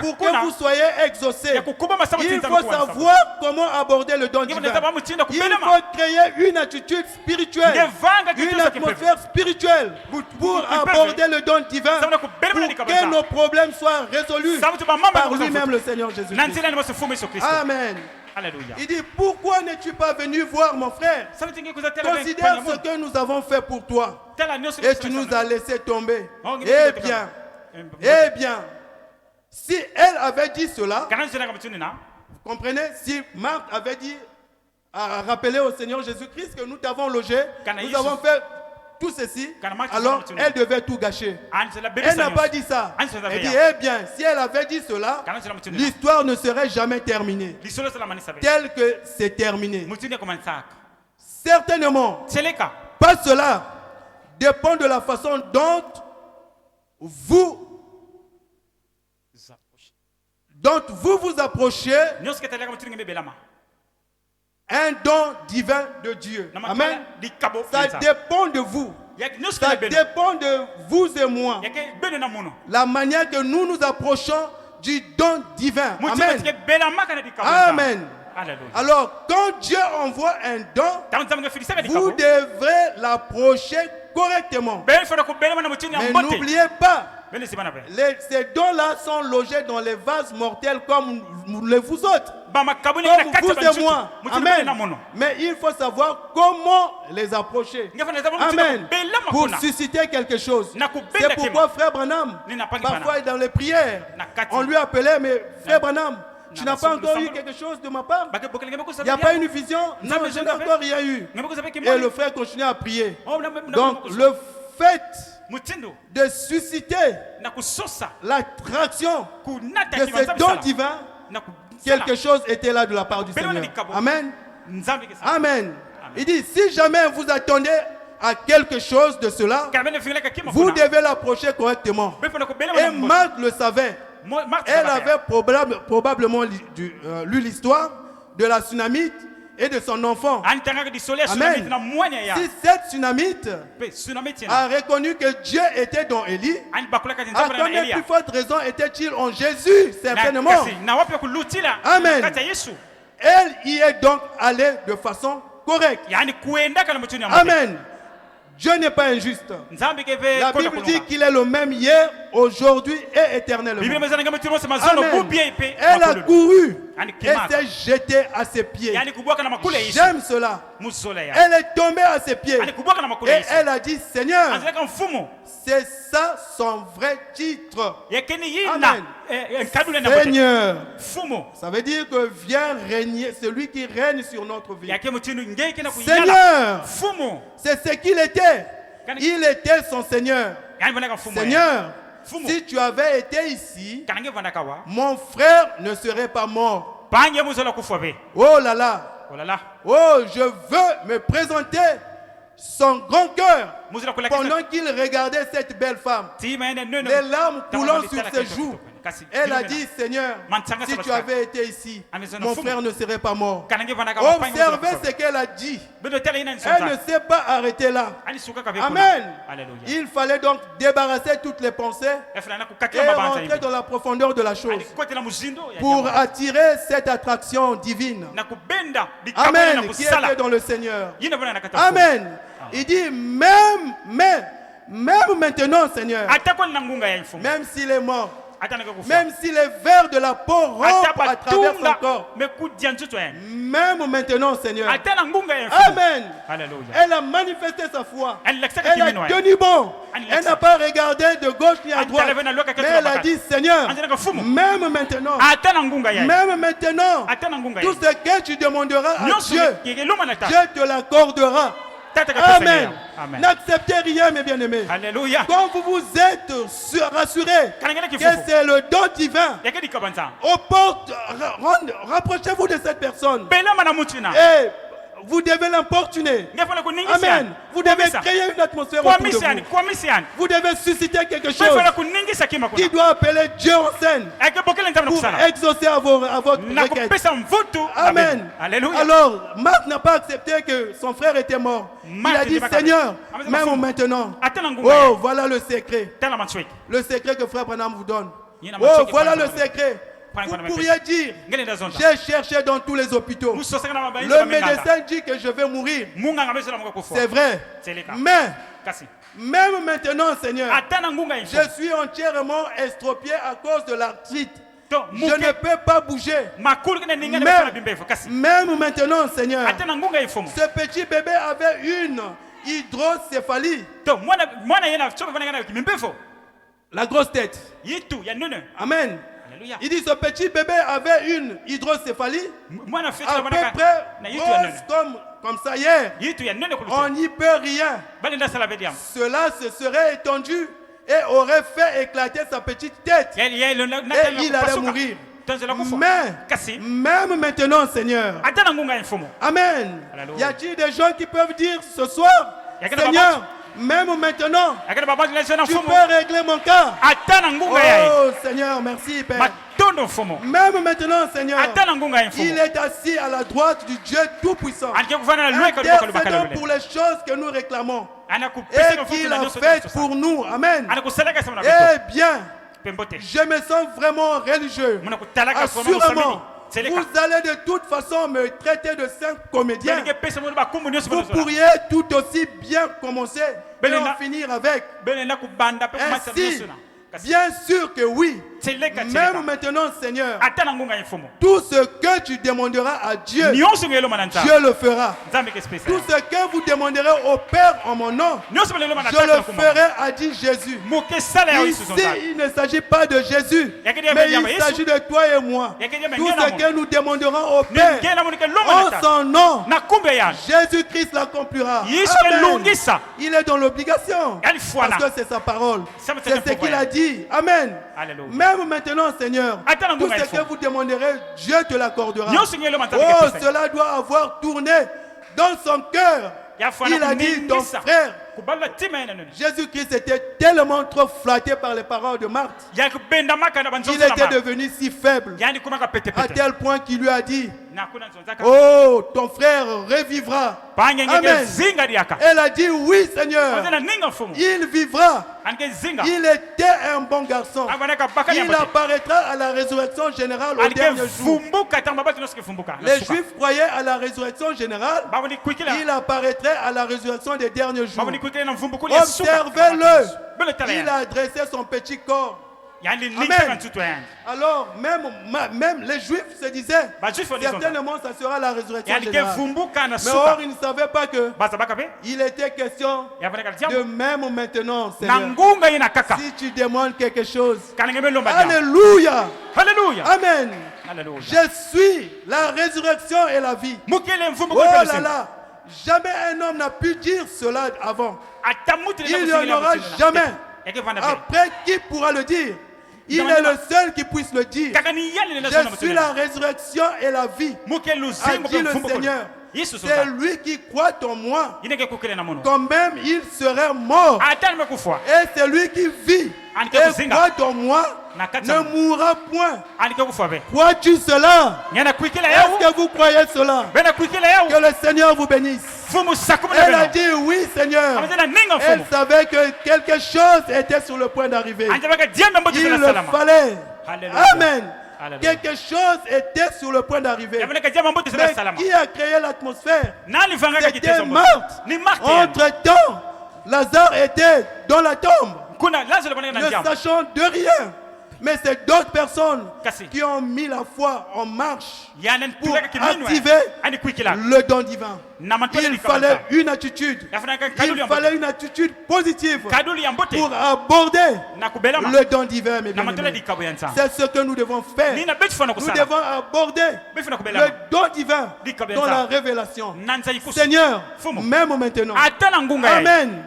pour que vous soyez exaucés. Il faut savoir comment aborder le don divin. Il faut créer une attitude spirituelle, une atmosphère spirituelle pour aborder le don divin, pour que nos problèmes soient résolus par lui-même, le Seigneur Jésus-Christ. Amen. Alléluia. Il dit, pourquoi n'es-tu pas venu voir mon frère? Considère ce que nous avons fait pour toi. Et tu nous as laissé tomber. Eh bien, si elle avait dit cela, vous comprenez, si Marthe avait dit, à rappeler au Seigneur Jésus-Christ que nous t'avons logé, nous avons fait tout ceci, alors elle devait tout gâcher. Elle n'a pas dit ça. Elle dit, eh bien, si elle avait dit cela, l'histoire ne serait jamais terminée. Tel que c'est terminé. Certainement, pas cela dépend de la façon dont vous vous approchez un don divin de Dieu. Amen. Ça dépend de vous. Ça dépend de vous et moi. La manière que nous nous approchons du don divin. Amen. Amen. Alors, quand Dieu envoie un don, vous devrez l'approcher correctement. Mais n'oubliez pas, ces dons-là sont logés dans les vases mortels comme vous autres. Comme vous et moi. Amen. Mais il faut savoir comment les approcher. Amen. Pour susciter quelque chose. C'est pourquoi Frère Branham, parfois dans les prières, on lui appelait, mais Frère Branham, tu n'as pas encore eu quelque chose de ma part? Il n'y a pas une vision? Non, je n'ai encore rien eu. Et le frère continue à prier. Donc le fait de susciter l'attraction de ce don divin, quelque chose était là de la part du Seigneur. Amen. Amen. Il dit, si jamais vous attendez à quelque chose de cela, vous devez l'approcher correctement. Et Marthe le savait. Elle avait probablement lu l'histoire de la Sunamite et de son enfant. Amen. Si cette Sunamite a reconnu que Dieu était dans Élie, à combien plus forte raison était-il en Jésus, certainement. Amen. Elle y est donc allée de façon correcte. Amen. Dieu n'est pas injuste. La Bible dit qu'il est le même hier, aujourd'hui et éternellement. Amen. Elle a couru et s'est jetée à ses pieds. J'aime cela. Elle est tombée à ses pieds. Et elle a dit, Seigneur, c'est ça son vrai titre. Amen. Seigneur. Ça veut dire que vient régner, celui qui règne sur notre vie. Seigneur. C'est ce qu'il était. Il était son Seigneur. Seigneur, si tu avais été ici, mon frère ne serait pas mort. Oh là là. Oh, je veux me présenter son grand cœur pendant qu'il regardait cette belle femme. Les larmes coulant sur ses joues. Elle a dit, Seigneur, si tu avais été ici, mon frère ne serait pas mort. Observez ce qu'elle a dit. Elle ne s'est pas arrêtée là. Amen. Il fallait donc débarrasser toutes les pensées et rentrer dans la profondeur de la chose pour attirer cette attraction divine. Amen. Qui était dans le Seigneur. Amen. Il dit, même maintenant, Seigneur, même s'il est mort, même si les vers de la peau rompent à travers son corps, même maintenant, Seigneur. Amen. Elle a manifesté sa foi. Elle a tenu bon. Elle n'a pas regardé de gauche ni à droite. Mais elle a dit, Seigneur, même maintenant, tout ce que tu demanderas à Dieu, Dieu te l'accordera. Amen. N'acceptez rien, mes bien-aimés. Alléluia. Quand vous vous êtes rassurés que c'est le don divin, rapprochez-vous de cette personne. Et vous devez l'importuner. Amen. Vous devez créer une atmosphère autour de vous. Vous devez susciter quelque chose qui doit appeler Dieu en scène pour exaucer à votre requête. Amen. Alors, Marc n'a pas accepté que son frère était mort. Il a dit, Seigneur, même maintenant. Oh, voilà le secret. Le secret que frère Branham vous donne. Oh, voilà le secret. Vous pourriez dire, j'ai cherché dans tous les hôpitaux. Le médecin dit que je vais mourir. C'est vrai. Mais, même maintenant, Seigneur, je suis entièrement estropié à cause de l'arthrite. Je ne peux pas bouger. Même maintenant, Seigneur, ce petit bébé avait une hydrocéphalie. La grosse tête. Amen. Il dit ce petit bébé avait une hydrocéphalie à peu près grosse comme ça hier. On n'y peut rien. Cela se serait étendu et aurait fait éclater sa petite tête. Et il allait mourir. Mais même maintenant, Seigneur, Amen. Y a-t-il des gens qui peuvent dire ce soir, Seigneur, même maintenant, tu peux régler mon cas. Oh Seigneur, merci Père. Même maintenant, Seigneur, il est assis à la droite du Dieu Tout-Puissant, intercédant pour les choses que nous réclamons et qu'il a faites pour nous. Amen. Eh bien, je me sens vraiment religieux. Assurément, vous allez de toute façon me traiter de saint comédien. Vous pourriez tout aussi bien commencer et en finir avec. Ainsi, bien sûr que oui. Même maintenant, Seigneur, tout ce que tu demanderas à Dieu, Dieu le fera. Tout ce que vous demanderez au Père en mon nom, je le ferai, a dit Jésus. Ici, il ne s'agit pas de Jésus, mais il s'agit de toi et moi. Tout ce que nous demanderons au Père en son nom, Jésus-Christ l'accomplira. Amen. Il est dans l'obligation parce que c'est sa parole. C'est ce qu'il a dit. Amen. Même maintenant, Seigneur, tout ce que vous demanderez, Dieu te l'accordera. Oh, cela doit avoir tourné dans son cœur. Il a dit, ton frère, Jésus-Christ était tellement trop flatté par les paroles de Marthe. Il était devenu si faible à tel point qu'il lui a dit, oh, ton frère revivra. Amen. Elle a dit, oui Seigneur, il vivra. Il était un bon garçon. Il apparaîtra à la résurrection générale au dernier jour. Les Juifs croyaient à la résurrection générale. Il apparaîtrait à la résurrection des derniers jours. Observez-le. Il a adressé son petit corps. Amen. Alors, même les Juifs se disaient, certainement, ça sera la résurrection générale. Mais or, ils ne savaient pas que il était question de même maintenant, Seigneur. Si tu demandes quelque chose, Alléluia. Amen. Je suis la résurrection et la vie. Oh là là. Jamais un homme n'a pu dire cela avant. Il n'y en aura jamais. Après, qui pourra le dire? Il est le seul qui puisse le dire. Je suis la résurrection et la vie, a dit le Seigneur. C'est lui qui croit en moi. Quand même il serait mort. Et c'est lui qui vit et croit en moi ne mourra point. Crois-tu cela? Est-ce que vous croyez cela? Que le Seigneur vous bénisse. Elle a dit oui Seigneur. Elle savait que quelque chose était sur le point d'arriver. Il le fallait. Amen. Quelque chose était sur le point d'arriver. Mais qui a créé l'atmosphère? C'était Marthe. Entre-temps, Lazare était dans la tombe, ne sachant de rien. Mais c'est d'autres personnes qui ont mis la foi en marche pour activer le don divin. Il fallait une attitude. Il fallait une attitude positive pour aborder le don divin. C'est ce que nous devons faire. Nous devons aborder le don divin dans la révélation. Seigneur, même maintenant. Amen.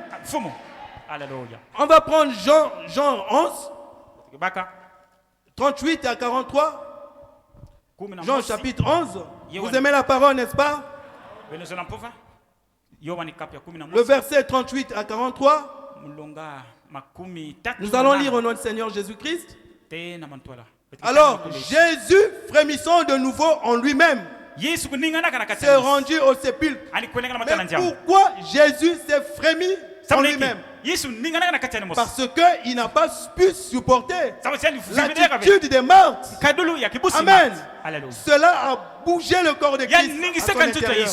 On va prendre Jean 11, 38 à 43. Jean chapitre 11. Vous aimez la parole, n'est-ce pas? Le verset 38 à 43. Nous allons lire au nom du Seigneur Jésus-Christ. Alors, Jésus, frémissant de nouveau en lui-même, s'est rendu au sépulcre. Mais pourquoi Jésus s'est frémi en lui-même? Parce qu'il n'a pas pu supporter l'attitude des meurtres. Amen. Cela a bougé le corps de Christ à son intérieur.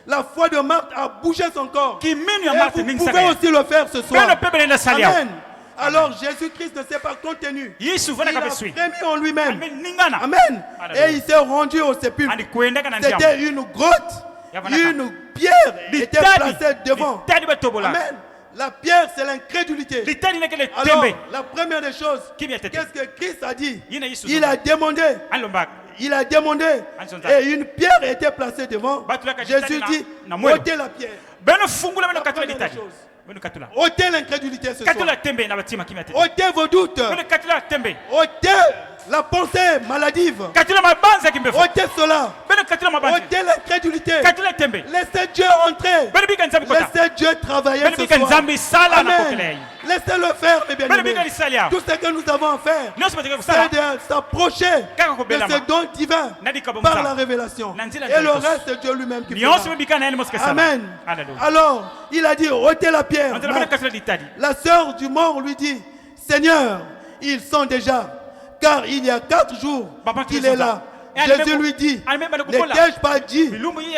La foi de Marthe a bougé son corps. Et vous pouvez aussi le faire ce soir. Amen. Alors Jésus-Christ ne s'est pas contenu. Il a frémi en lui-même. Amen. Et il s'est rendu au sépulcre. C'était une grotte. Une pierre était placée devant. Amen. La pierre, c'est l'incrédulité. Alors, la première des choses, qu'est-ce que Christ a dit? Il a demandé. Il a demandé. Et une pierre était placée devant. Jésus dit, ôtez la pierre. La première des choses. Ôtez l'incrédulité ce soir. Ôtez vos doutes. Ôtez la pensée maladive. Ôtez cela. Ôtez l'incrédulité. Laissez Dieu entrer. Laissez Dieu travailler ce soir. Amen. Laissez-le faire, mes bien-aimés. Tout ce que nous avons à faire, c'est de s'approcher de ce don divin par la révélation. Et le reste, c'est Dieu lui-même qui fera. Amen. Alors, il a dit, ôtez la pierre. La sœur du mort lui dit, Seigneur, ils sont déjà, car il y a 4 jours qu'il est là. Jésus lui dit, n'ai-je pas dit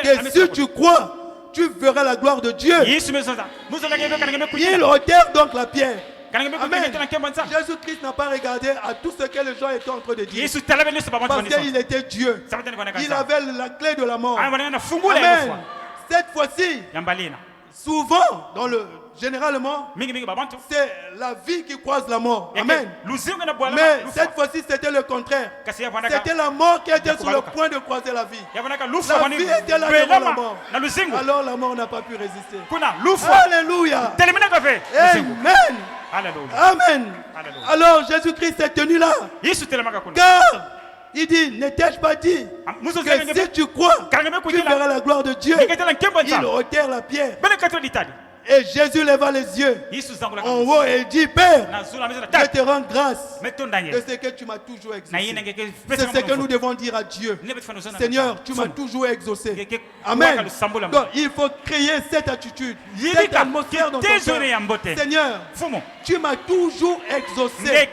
que si tu crois, tu verras la gloire de Dieu. Ils ôtèrent donc la pierre. Amen. Jésus-Christ n'a pas regardé à tout ce que les gens étaient en train de dire. Parce qu'il était Dieu. Il avait la clé de la mort. Amen. Cette fois-ci, souvent, généralement, c'est la vie qui croise la mort. Amen. Mais cette fois-ci, c'était le contraire. C'était la mort qui était sur le point de croiser la vie. La vie était là devant la mort. Alors la mort n'a pas pu résister. Alléluia. Amen. Amen. Alors Jésus-Christ est tenu là. Car il dit, n'étais-je pas dit que si tu crois, tu verras la gloire de Dieu. Il ôtèrent la pierre. Et Jésus leva les yeux en haut et dit, Père, je te rends grâce de ce que tu m'as toujours exaucé. C'est ce que nous devons dire à Dieu. Seigneur, tu m'as toujours exaucé. Amen. Donc il faut créer cette attitude, cette atmosphère dans ton cœur. Seigneur, tu m'as toujours exaucé.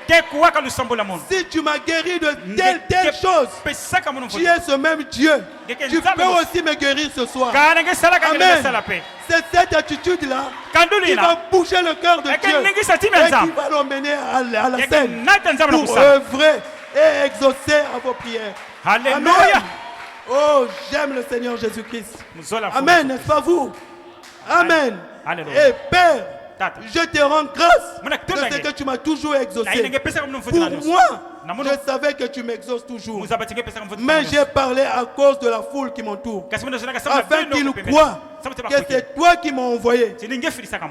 Si tu m'as guéri de telle chose, tu es ce même Dieu. Tu peux aussi me guérir ce soir. Amen. C'est cette attitude-là qui va bouger le cœur de Dieu et qui va l'emmener à la scène pour œuvrer et exaucer à vos prières. Alléluia. Oh, j'aime le Seigneur Jésus-Christ. Amen, n'est-ce pas vous? Amen. Et Père, je te rends grâce de ce que tu m'as toujours exaucé. Pour moi, je savais que tu m'exauces toujours. Mais j'ai parlé à cause de la foule qui m'entoure, afin qu'ils croient que c'est toi qui m'as envoyé.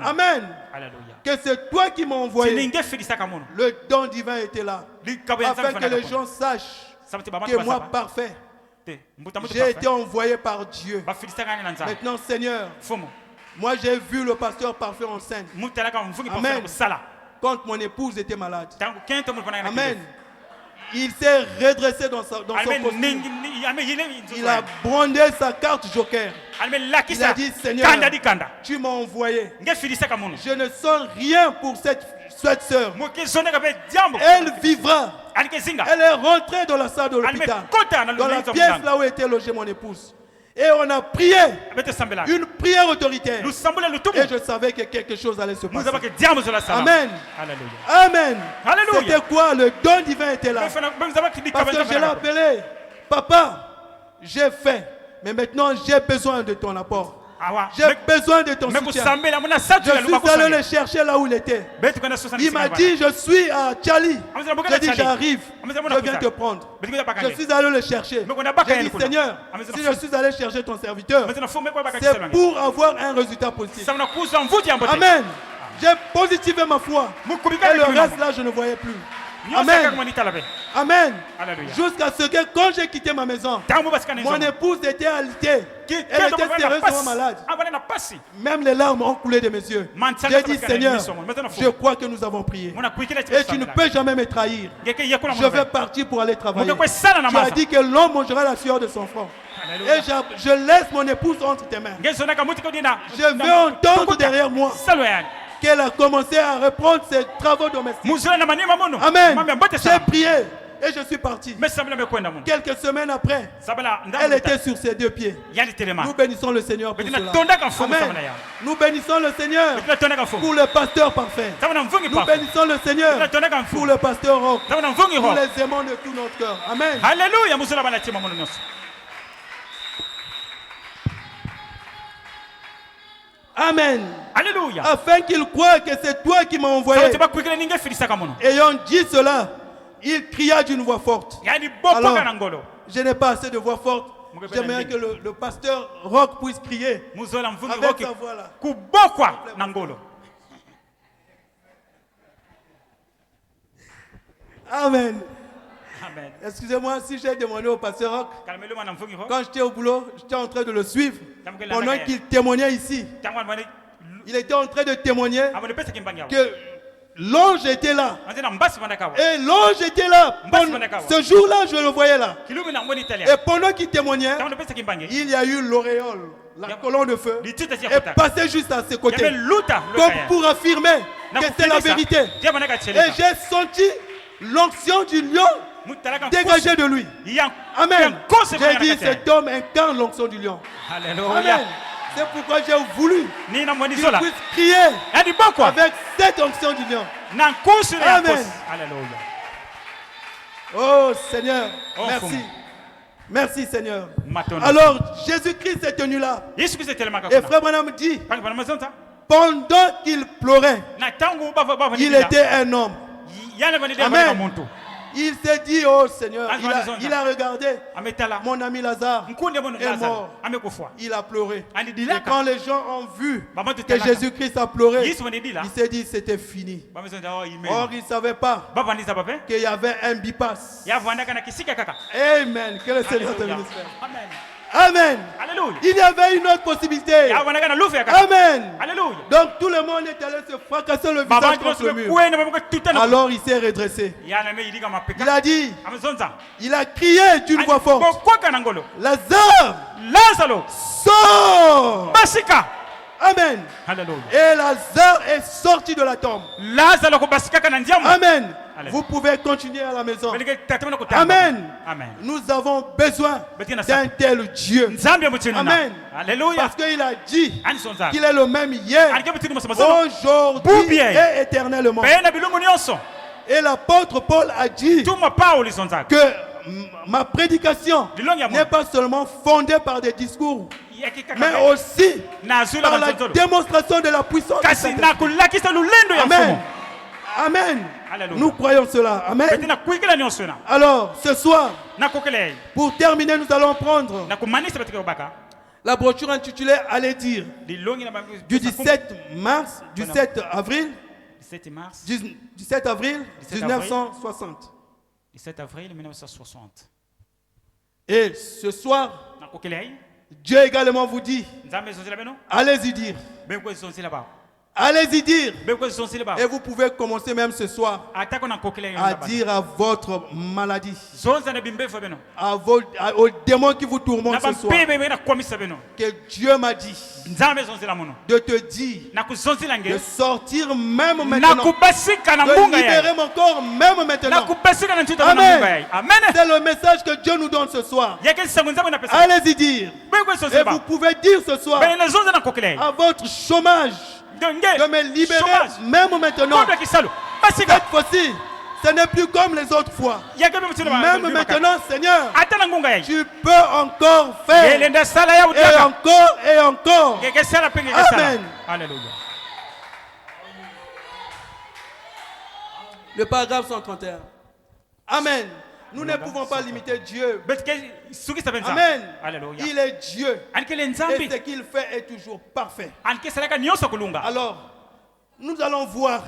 Amen. Que c'est toi qui m'as envoyé. Le don divin était là, afin que les gens sachent que moi, parfait, j'ai été envoyé par Dieu. Maintenant, Seigneur, moi j'ai vu le pasteur parfait en scène. Amen. Quand mon épouse était malade. Amen. Il s'est redressé dans son costume. Il a brandé sa carte joker. Il a dit, Seigneur, tu m'as envoyé. Je ne sens rien pour cette sœur. Elle vivra. Elle est rentrée dans la salle de l'hôpital, dans la pièce là où était logée mon épouse. Et on a prié une prière autoritaire. Et je savais que quelque chose allait se passer. Amen. Amen. C'était quoi? Le don divin était là. Parce que je l'ai appelé. Papa, j'ai fait. Mais maintenant, j'ai besoin de ton apport. J'ai besoin de ton soutien. Je suis allé le chercher là où il était. Il m'a dit, je suis à Tchali. J'ai dit, j'arrive. Je viens te prendre. Je suis allé le chercher. J'ai dit, Seigneur, si je suis allé chercher ton serviteur, c'est pour avoir un résultat positif. Amen. J'ai positivé ma foi. Et le reste là, je ne voyais plus. Amen. Amen. Jusqu'à ce que quand j'ai quitté ma maison, mon épouse était alitée. Elle était sérieusement malade. Même les larmes ont coulé de mes yeux. J'ai dit, Seigneur, je crois que nous avons prié. Et tu ne peux jamais me trahir. Je vais partir pour aller travailler. Tu as dit que l'homme mangera la sueur de son front. Et je laisse mon épouse entre tes mains. Je veux entendre derrière moi qu'elle a commencé à reprendre ses travaux domestiques. Amen. J'ai prié et je suis parti. Quelques semaines après, elle était sur ses deux pieds. Nous bénissons le Seigneur pour cela. Amen. Nous bénissons le Seigneur pour le pasteur parfait. Nous bénissons le Seigneur pour le pasteur Roch. Nous les aimons de tout notre cœur. Amen. Alléluia. Amen. Alléluia. Afin qu'il croie que c'est toi qui m'as envoyé. Ayant dit cela, il cria d'une voix forte. Alors, je n'ai pas assez de voix forte. J'aimerais que le pasteur Roch puisse crier avec sa voix là. Amen. Amen. Excusez-moi si j'ai demandé au pasteur Roch, quand j'étais au boulot, j'étais en train de le suivre pendant qu'il témoignait ici. Il était en train de témoigner que l'ange était là. Et l'ange était là. Ce jour-là, je le voyais là. Et pendant qu'il témoignait, il y a eu l'auréole, la colonne de feu, et passait juste à ses côtés. Comme pour affirmer que c'est la vérité. Et j'ai senti l'onction du lion dégagé de lui. Amen. J'ai dit, cet homme incarne l'onction du lion. Amen. C'est pourquoi j'ai voulu qu'il puisse crier avec cette onction du lion. Amen. Oh Seigneur, merci. Merci Seigneur. Alors Jésus-Christ est tenu là. Et Frère Branham dit, pendant qu'il pleurait, il était un homme. Amen. Il s'est dit, oh Seigneur, il a regardé, mon ami Lazare est mort. Il a pleuré. Et quand les gens ont vu que Jésus-Christ a pleuré, il s'est dit, c'était fini. Or, il ne savait pas qu'il y avait un bypass. Amen. Que le Seigneur te bénisse. Amen. Alléluia. Il y avait une autre possibilité. Amen. Alléluia. Donc tout le monde est allé se fracasser le visage contre le mur. Alors il s'est redressé. Il a dit, il a crié d'une voix forte, Lazare, sors. Amen. Alléluia. Et Lazare est sorti de la tombe. Amen. Vous pouvez continuer à la maison. Amen. Amen. Nous avons besoin d'un tel Dieu. Amen. Alléluia. Parce qu'il a dit qu'il est le même hier, aujourd'hui et éternellement. Et l'apôtre Paul a dit que ma prédication n'est pas seulement fondée par des discours, mais aussi par la démonstration de la puissance de Saint-Esprit. Amen. Amen. Nous croyons cela. Amen. Alors, ce soir, pour terminer, nous allons prendre la brochure intitulée Allez dire du 17 mars, 17 avril 1960. 17 avril 1960. Et ce soir, Dieu également vous dit, allez-y dire. Allez-y dire. Et vous pouvez commencer même ce soir à dire à votre maladie, aux démons qui vous tourmentent ce soir, que Dieu m'a dit de te dire de sortir même maintenant, de libérer mon corps même maintenant. Amen. C'est le message que Dieu nous donne ce soir. Allez-y dire. Et vous pouvez dire ce soir à votre chômage de me libérer même maintenant. Cette fois-ci, ce n'est plus comme les autres fois. Même maintenant, Seigneur, tu peux encore faire. Et encore et encore. Amen. Alléluia. Le paragraphe 131. Amen. Nous ne pouvons pas limiter Dieu. Amen. Il est Dieu. Et ce qu'il fait est toujours parfait. Alors, nous allons voir.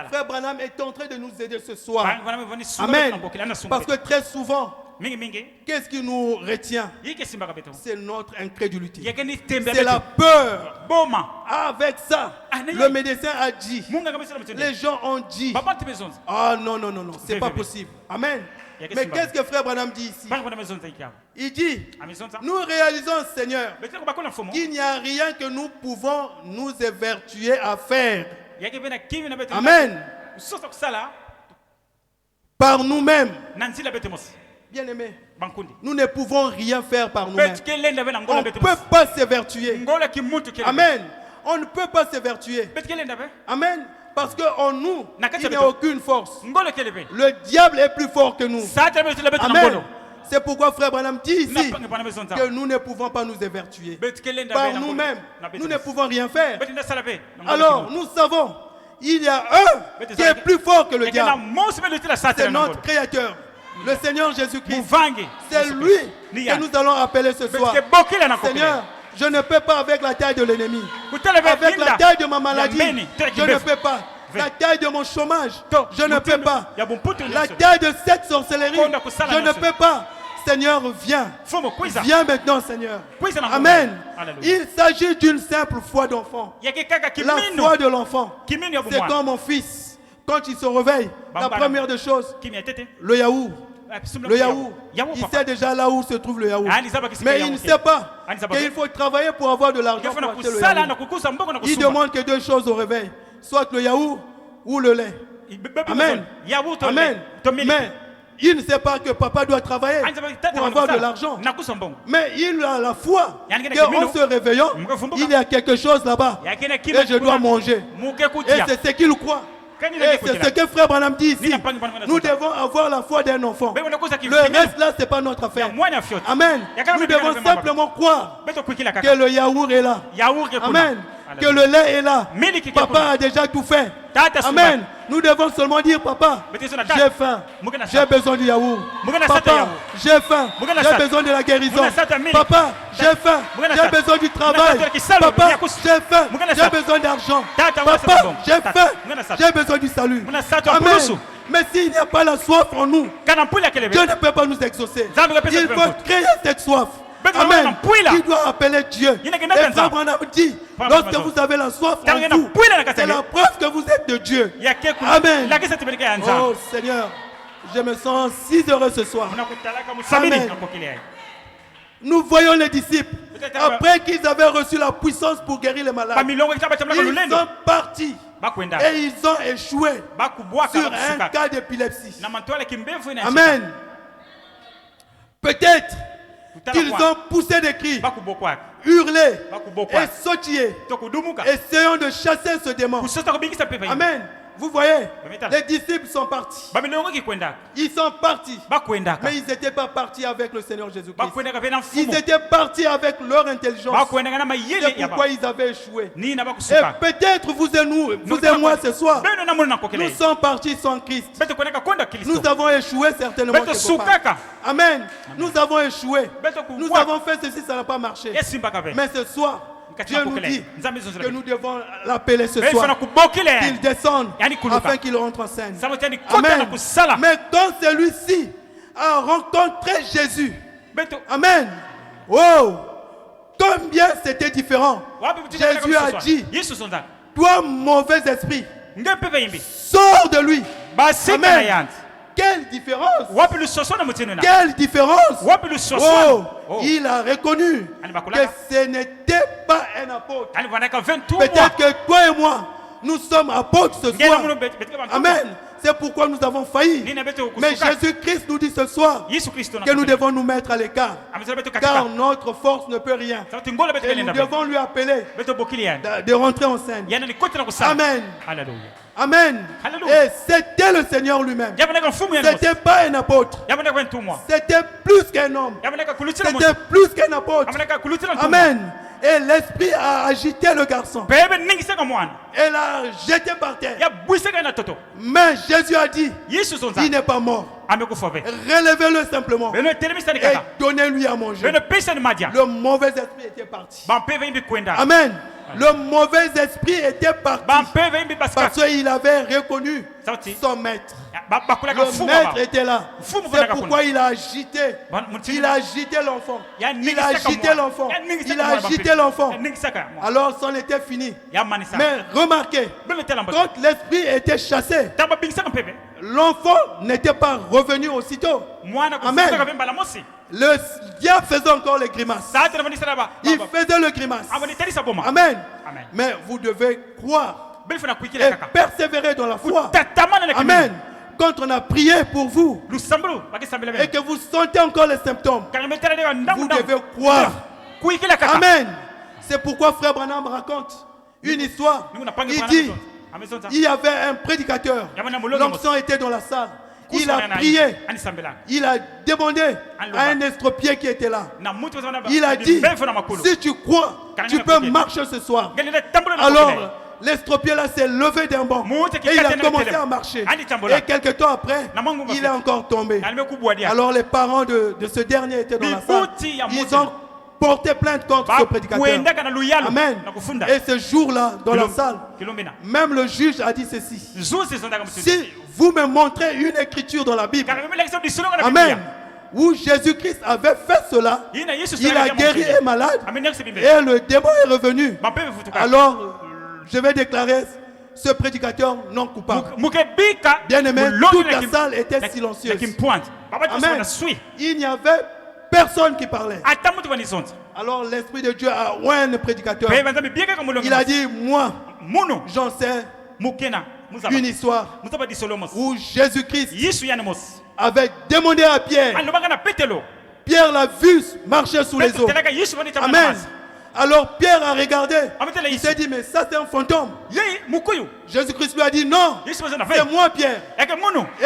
Frère Branham est en train de nous aider ce soir. Amen. Parce que très souvent, qu'est-ce qui nous retient? C'est notre incrédulité. C'est la peur. Avec ça, le médecin a dit. Les gens ont dit. Ah non, non, non, non, c'est pas possible. Amen. Mais qu'est-ce que Frère Branham dit ici? Il dit, nous réalisons, Seigneur, qu'il n'y a rien que nous pouvons nous évertuer à faire. Amen. Par nous-mêmes. Bien aimé, nous ne pouvons rien faire par nous-mêmes. On ne peut pas s'évertuer. Amen. On ne peut pas s'évertuer. Amen. Parce qu'en nous, il n'y a aucune force. Le diable est plus fort que nous. Amen. C'est pourquoi Frère Branham dit ici que nous ne pouvons pas nous évertuer. Par nous-mêmes, nous ne pouvons rien faire. Alors, nous savons, il y a un qui est plus fort que le diable. C'est notre Créateur, le Seigneur Jésus-Christ. C'est lui que nous allons appeler ce soir. Seigneur, je ne peux pas avec la taille de l'ennemi. Avec la taille de ma maladie, je ne peux pas. La taille de mon chômage, je ne peux pas. La taille de cette sorcellerie, je ne peux pas. Seigneur, viens. Viens maintenant, Seigneur. Amen. Il s'agit d'une simple foi d'enfant. La foi de l'enfant. C'est comme mon fils. Quand il se réveille, la première des choses, le yaourt. Le yaourt. Il sait déjà là où se trouve le yaourt. Mais il ne sait pas qu'il faut travailler pour avoir de l'argent pour acheter le yaourt. Il demande que deux choses au réveil. Soit le yaourt ou le lait. Amen. Amen. Mais il ne sait pas que papa doit travailler pour avoir de l'argent. Mais il a la foi qu'en se réveillant, il y a quelque chose là-bas. Et je dois manger. Et c'est ce qu'il croit. Et c'est ce que Frère Branham dit ici. Nous devons avoir la foi d'un enfant. Le reste là, ce n'est pas notre affaire. Amen. Nous devons simplement croire que le yaourt est là. Amen. Que le lait est là. Papa a déjà tout fait. Amen. Nous devons seulement dire, papa, j'ai faim. J'ai besoin du yaourt. Papa, j'ai faim. J'ai besoin de la guérison. Papa, j'ai faim. J'ai besoin du travail. Papa, j'ai faim. J'ai besoin d'argent. Papa, j'ai faim. J'ai besoin du salut. Amen. Mais s'il n'y a pas la soif en nous, Dieu ne peut pas nous exaucer. Il faut créer cette soif. Amen. Il doit appeler Dieu. Et Frère Branham dit, lorsque vous avez la soif en vous, c'est la preuve que vous êtes de Dieu. Amen. Oh Seigneur, je me sens si heureux ce soir. Amen. Nous voyons les disciples, après qu'ils avaient reçu la puissance pour guérir les malades, ils sont partis. Et ils ont échoué sur un cas d'épilepsie. Amen. Peut-être qu'ils ont poussé des cris, hurlé et sautillé, essayant de chasser ce démon. Amen. Vous voyez, les disciples sont partis. Ils sont partis. Mais ils n'étaient pas partis avec le Seigneur Jésus-Christ. Ils étaient partis avec leur intelligence. C'est pourquoi ils avaient échoué. Et peut-être vous et moi ce soir, nous sommes partis sans Christ. Nous avons échoué certainement. Amen. Nous avons échoué. Nous avons fait ceci, ça n'a pas marché. Mais ce soir, Dieu nous dit que nous devons l'appeler ce soir, qu'il descende afin qu'il rentre en scène. Amen. Mais quand celui-ci a rencontré Jésus, amen. Oh, combien c'était différent. Jésus a dit, toi mauvais esprit, sors de lui. Amen. Quelle différence! Quelle différence! Oh, il a reconnu que ce n'était pas un apôtre. Peut-être que toi et moi, nous sommes apôtres ce soir. Amen. C'est pourquoi nous avons failli. Mais Jésus-Christ nous dit ce soir que nous devons nous mettre à l'écart. Car notre force ne peut rien. Et nous devons lui appeler de rentrer en scène. Amen. Amen. Et c'était le Seigneur lui-même. C'était pas un apôtre. C'était plus qu'un homme. C'était plus qu'un apôtre. Amen. Et l'esprit a agité le garçon. Elle a jeté par terre. Mais Jésus a dit, il n'est pas mort. Relevez-le simplement et donnez-lui à manger. Le mauvais esprit était parti. Amen. Le mauvais esprit était parti parce qu'il avait reconnu son maître. Le maître était là. C'est pourquoi il a agité. Il a agité l'enfant. Il a agité l'enfant. Il a agité l'enfant. Alors c'en était fini. Mais remarquez, quand l'esprit était chassé, l'enfant n'était pas revenu aussitôt. Amen. Le diable faisait encore les grimaces. Il faisait le grimace. Amen. Mais vous devez croire et persévérer dans la foi. Amen. Quand on a prié pour vous et que vous sentez encore les symptômes, vous devez croire. Amen. C'est pourquoi Frère Branham raconte une histoire. Il dit, il y avait un prédicateur. L'onction était dans la salle. Il a prié. Il a demandé à un estropié qui était là. Il a dit, si tu crois, tu peux marcher ce soir. Alors, l'estropié là s'est levé d'un banc et il a commencé à marcher. Et quelques temps après, il est encore tombé. Alors les parents de ce dernier étaient dans la salle. Ils ont porté plainte contre ce prédicateur. Amen. Et ce jour-là, dans la salle, même le juge a dit ceci. Si vous me montrez une écriture dans la Bible, amen, où Jésus-Christ avait fait cela, il a guéri un malade et le démon est revenu. Alors, je vais déclarer ce prédicateur non coupable. Bien aimé, toute la salle était silencieuse. Amen. Il n'y avait personne qui parlait. Alors l'Esprit de Dieu a oint le prédicateur. Il a dit, moi, j'en sais une histoire où Jésus-Christ avait demandé à Pierre. Pierre l'a vu marcher sous les eaux. Amen. Alors Pierre a regardé. Il s'est dit, mais ça c'est un fantôme. Jésus-Christ lui a dit, non, c'est moi Pierre. Et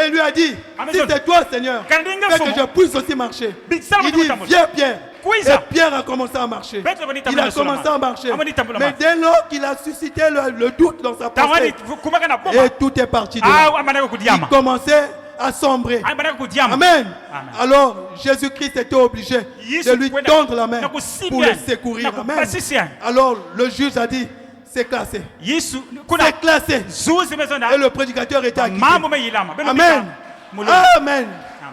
il lui a dit, si c'est toi Seigneur, fais que je puisse aussi marcher. Il dit, viens Pierre. Et Pierre a commencé à marcher. Il a commencé à marcher. Mais dès lors qu'il a suscité le doute dans sa pensée, et tout est parti de là. Il commençait à sombrer. Amen. Alors Jésus-Christ était obligé de lui tendre la main pour le secourir. Amen. Alors le juge a dit, c'est classé. C'est classé. Et le prédicateur était acquitté. Amen. Amen.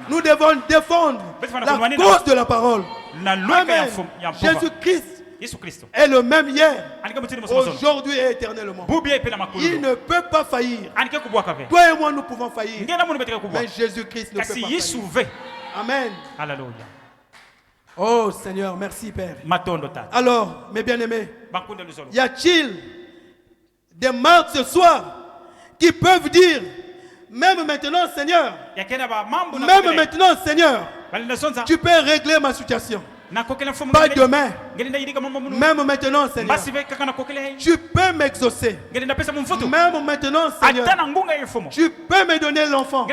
Nous devons défendre la cause de la parole. Amen. Jésus-Christ est le même hier, aujourd'hui et éternellement. Il ne peut pas faillir. Toi et moi, nous pouvons faillir. Mais Jésus-Christ ne peut pas faillir. Amen. Oh Seigneur, merci Père. Alors, mes bien-aimés, y a-t-il des marques ce soir qui peuvent dire, même maintenant Seigneur, tu peux régler ma situation? Pas demain, même maintenant Seigneur, tu peux m'exaucer. Même maintenant Seigneur, tu peux me donner l'enfant.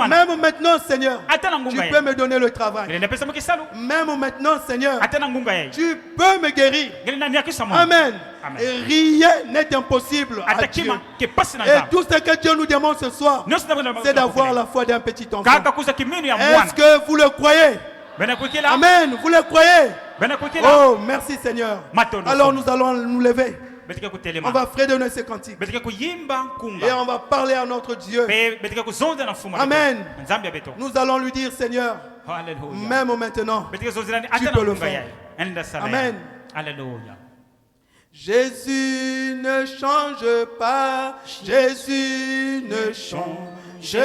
Même maintenant Seigneur, tu peux me donner le travail. Même maintenant Seigneur, tu peux me guérir. Amen. Et rien n'est impossible à Dieu. Et tout ce que Dieu nous demande ce soir, c'est d'avoir la foi d'un petit enfant. Est-ce que vous le croyez? Amen, vous le croyez? Oh, merci Seigneur. Alors nous allons nous lever. On va fredonner ces cantiques. Et on va parler à notre Dieu. Amen. Nous allons lui dire, Seigneur, même maintenant, tu peux le faire. Amen. Alléluia. Jésus ne change pas, Jésus ne change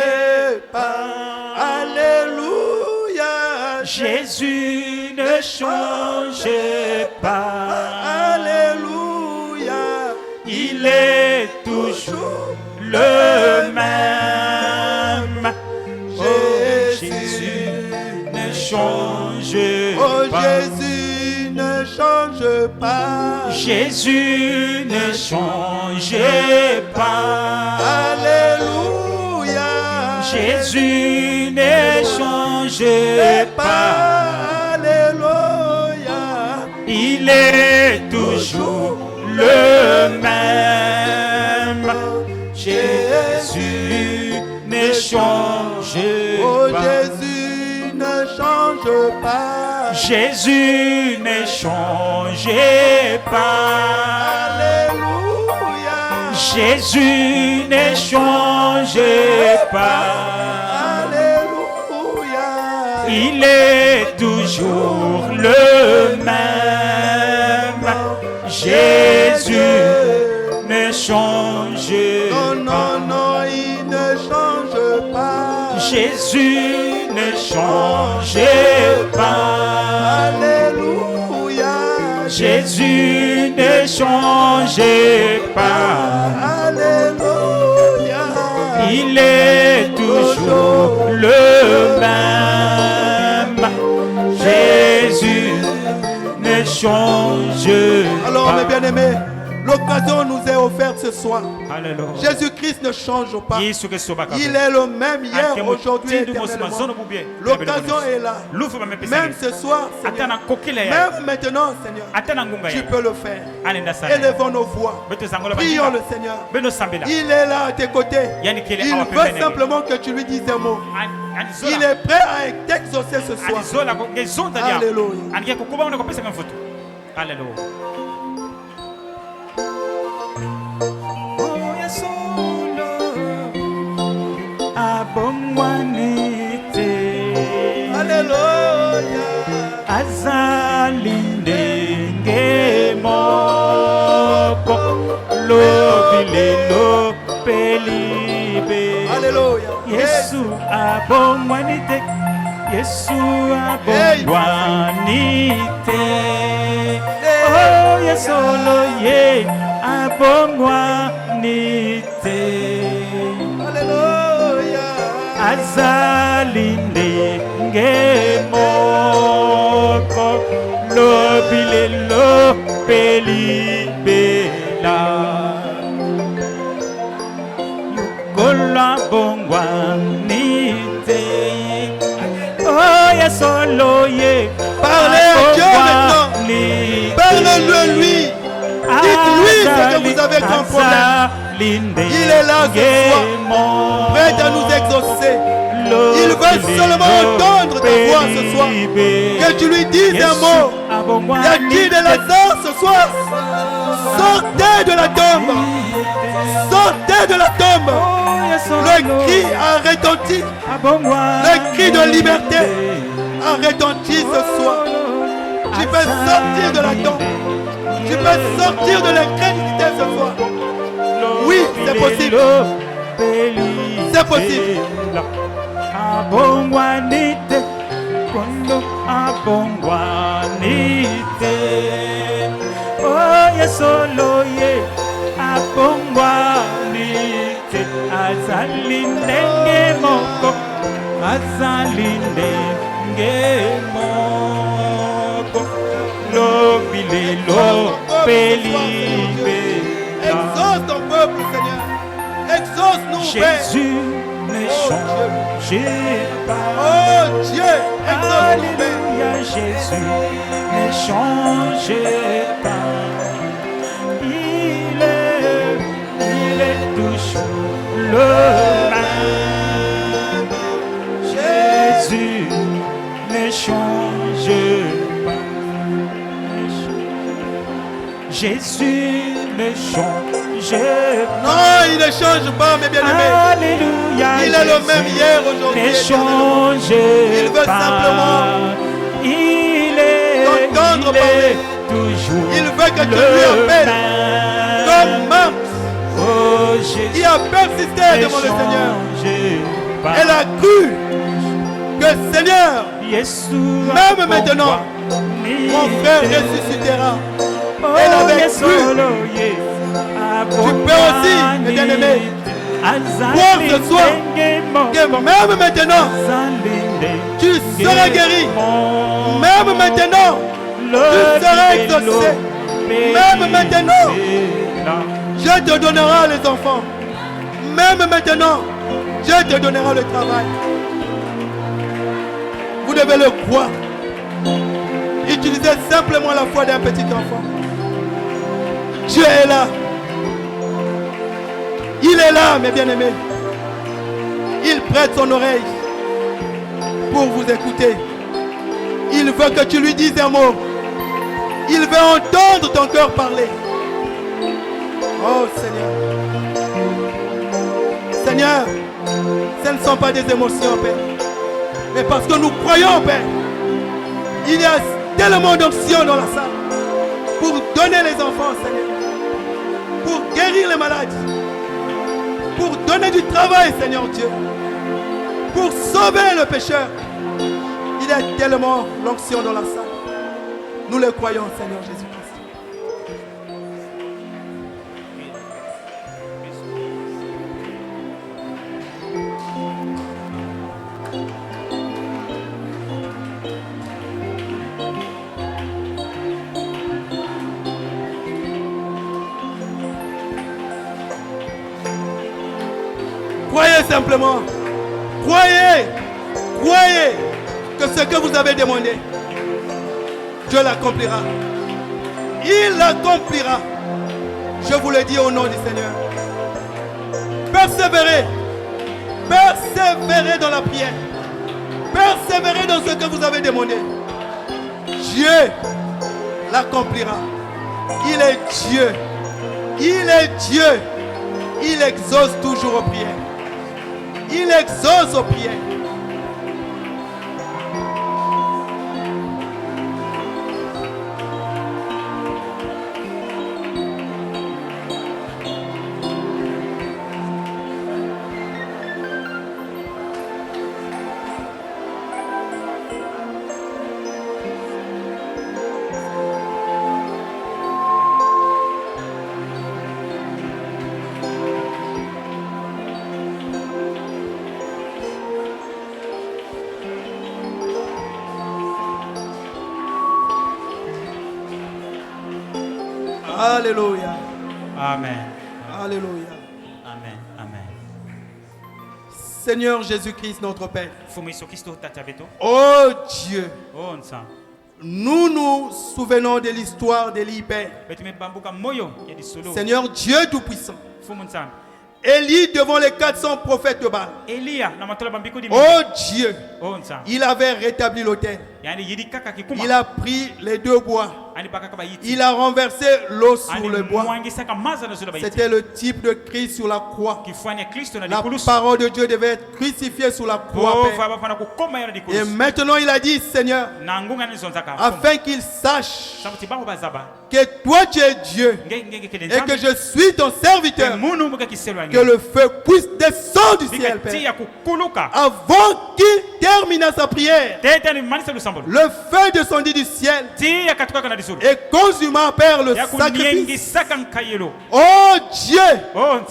pas. Alléluia. Jésus ne change pas. Alléluia. Il est toujours le même. ne change pas. Jésus ne change pas. Alléluia. Jésus ne change pas. Alléluia. Il est toujours le même. Jésus ne change Oh, pas. Jésus ne change pas. Jésus ne change pas. Alléluia. Jésus ne change pas. Alléluia. Il est toujours le même. Jésus ne change Non, pas. non, non, il ne change pas. Jésus ne change pas. Alléluia. Jésus ne change pas. Alléluia. Il est toujours le même. Jésus ne change Alors, mes pas. bien-aimés, l'occasion nous est offerte ce soir. Alléluia. Jésus-Christ ne change pas. Yesu Kristo baka. Il est le même hier, aujourd'hui et Akemutindi éternellement. mosima zono bubie. L'occasion est là. Lufu bamepesa. Même ce soir, Seigneur. Atana kokila ya. Même maintenant, Seigneur. Atana ngunga Tu ya. peux le faire. Anenda sana. Élevons nos voix. Beto zangola Prions bandika. le Seigneur. Beno sambela. Il est là à tes côtés. Yani kele Il awa veut pembeni. simplement que tu lui dises un mot. Anizola. Il est prêt à t'exaucer ce soir. Anizola ko ngezonda dia. Alléluia. Anikia kukuba una kopesa mfuto. Alléluia. Oh yasolo. Abongwanite. Alléluia. Azalinde moko lobilelo pelibe. Alléluia. Yesu abongwanite. Yesu abongwanite. Oh yesolo ye abongwanite. Alléluia. Azalinde ngemoko lobilelo pelibela yukola bongwanite. Oh yesolo ye Parlez à Dieu maintenant. Parlez-le lui. Dites-lui ce que vous avez comme problème. Il est là ce soir, prêt à nous exaucer. Il veut seulement entendre ta voix ce soir. Que tu lui dises un mot. Il y a qui de Lazare ce soir? Sortez de la tombe. Sortez de la tombe. Le cri a retenti. Le cri de liberté a retenti ce soir. Tu peux sortir de la tombe. Tu peux sortir de l'incrédulité ce soir. Oui, c'est possible. C'est possible. Abongwanite, kondo abongwanite. Oh yesolo ye abongwanite. Azalinde ngemoko, azalinde ngemoko. Lobilelo pelibe. Exauce ton peuple, Seigneur. Exauce-nous, Père. Jésus ne change pas. Oh Dieu, exauce-nous, Père. Alléluia, Jésus ne change pas. Il est toujours le même. Jésus ne change pas. Jésus ne change pas. Non, il ne change pas, mes bien-aimés. Alléluia. Il est le même hier, aujourd'hui. Ne change Il veut simplement t'entendre parler. toujours. Il veut que tu lui appelles comme Marc qui a persisté devant le Seigneur. Elle a cru que Seigneur, même maintenant, mon frère ressuscitera. Elle avait cru. Tu peux aussi, mes bien-aimés, voir ce soir que même maintenant, tu seras guéri. Même maintenant, tu seras exaucé. Même maintenant, je te donnerai les enfants. Même maintenant, je te donnerai le travail. Vous devez le croire. Utilisez simplement la foi d'un petit enfant. Dieu est là. Il est là, mes bien-aimés. Il prête son oreille pour vous écouter. Il veut que tu lui dises un mot. Il veut entendre ton cœur parler. Oh Seigneur. Seigneur, ce ne sont pas des émotions, Père. Mais parce que nous croyons, Père. Il y a tellement d'options dans la salle. Pour donner les enfants, Seigneur. Pour guérir les malades. Pour donner du travail, Seigneur Dieu. Pour sauver le pécheur. Il y a tellement l'onction dans la salle. Nous le croyons, Seigneur Jésus-Christ. Croyez simplement. Croyez. Croyez que ce que vous avez demandé, Dieu l'accomplira. Il l'accomplira. Je vous le dis au nom du Seigneur. Persévérez. Persévérez dans la prière. Persévérez dans ce que vous avez demandé. Dieu l'accomplira. Il est Dieu. Il est Dieu. Il exauce toujours aux prières. Il exauce aux prières. Alléluia. Amen. Alléluia. Amen. Amen. Seigneur Jésus-Christ, notre Père. Oh Dieu. Nous nous souvenons de l'histoire d'Élie, Père. Seigneur Dieu Tout-Puissant. Élie devant les 400 prophètes de Baal. Oh Dieu. Il avait rétabli l'autel. Il a pris les deux bois. Il a renversé l'eau sur le bois. C'était le type de Christ sur la croix. La parole de Dieu devait être crucifiée sur la croix, Père. Et maintenant il a dit, Seigneur, afin qu'il sache que toi tu es Dieu et que je suis ton serviteur, que le feu puisse descendre du ciel, Père. Avant qu'il termine sa prière, le feu descendit du ciel et consuma, Père, le sacrifice. Oh Dieu,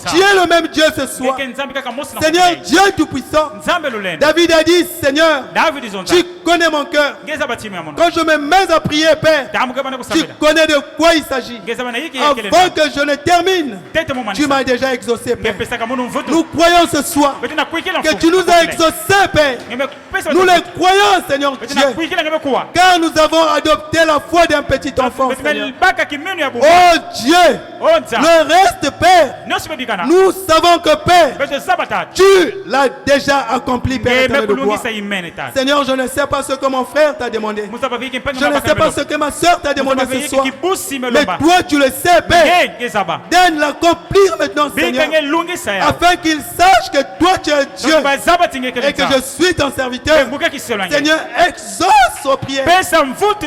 tu es le même Dieu ce soir. Seigneur Dieu Tout-Puissant, David a dit, Seigneur, tu connais mon cœur. Quand je me mets à prier, Père, tu connais de quoi il s'agit. Avant que je ne termine, tu m'as déjà exaucé, Père. Nous croyons ce soir que tu nous as exaucés, Père. Nous les croyons, Seigneur Dieu, car nous avons adopté la foi d'un petit enfant, Seigneur. Oh Dieu, le reste, Père, nous savons que, Père, tu l'as déjà accompli, Père éternel de gloire. Seigneur, je ne sais pas ce que mon frère t'a demandé. Je ne sais pas ce que ma soeur t'a demandé ce soir. Mais toi, tu le sais, Père. Donne l'accomplir maintenant, Seigneur, afin qu'il sache que toi, tu es Dieu et que je suis ton serviteur. Seigneur, exauce aux prières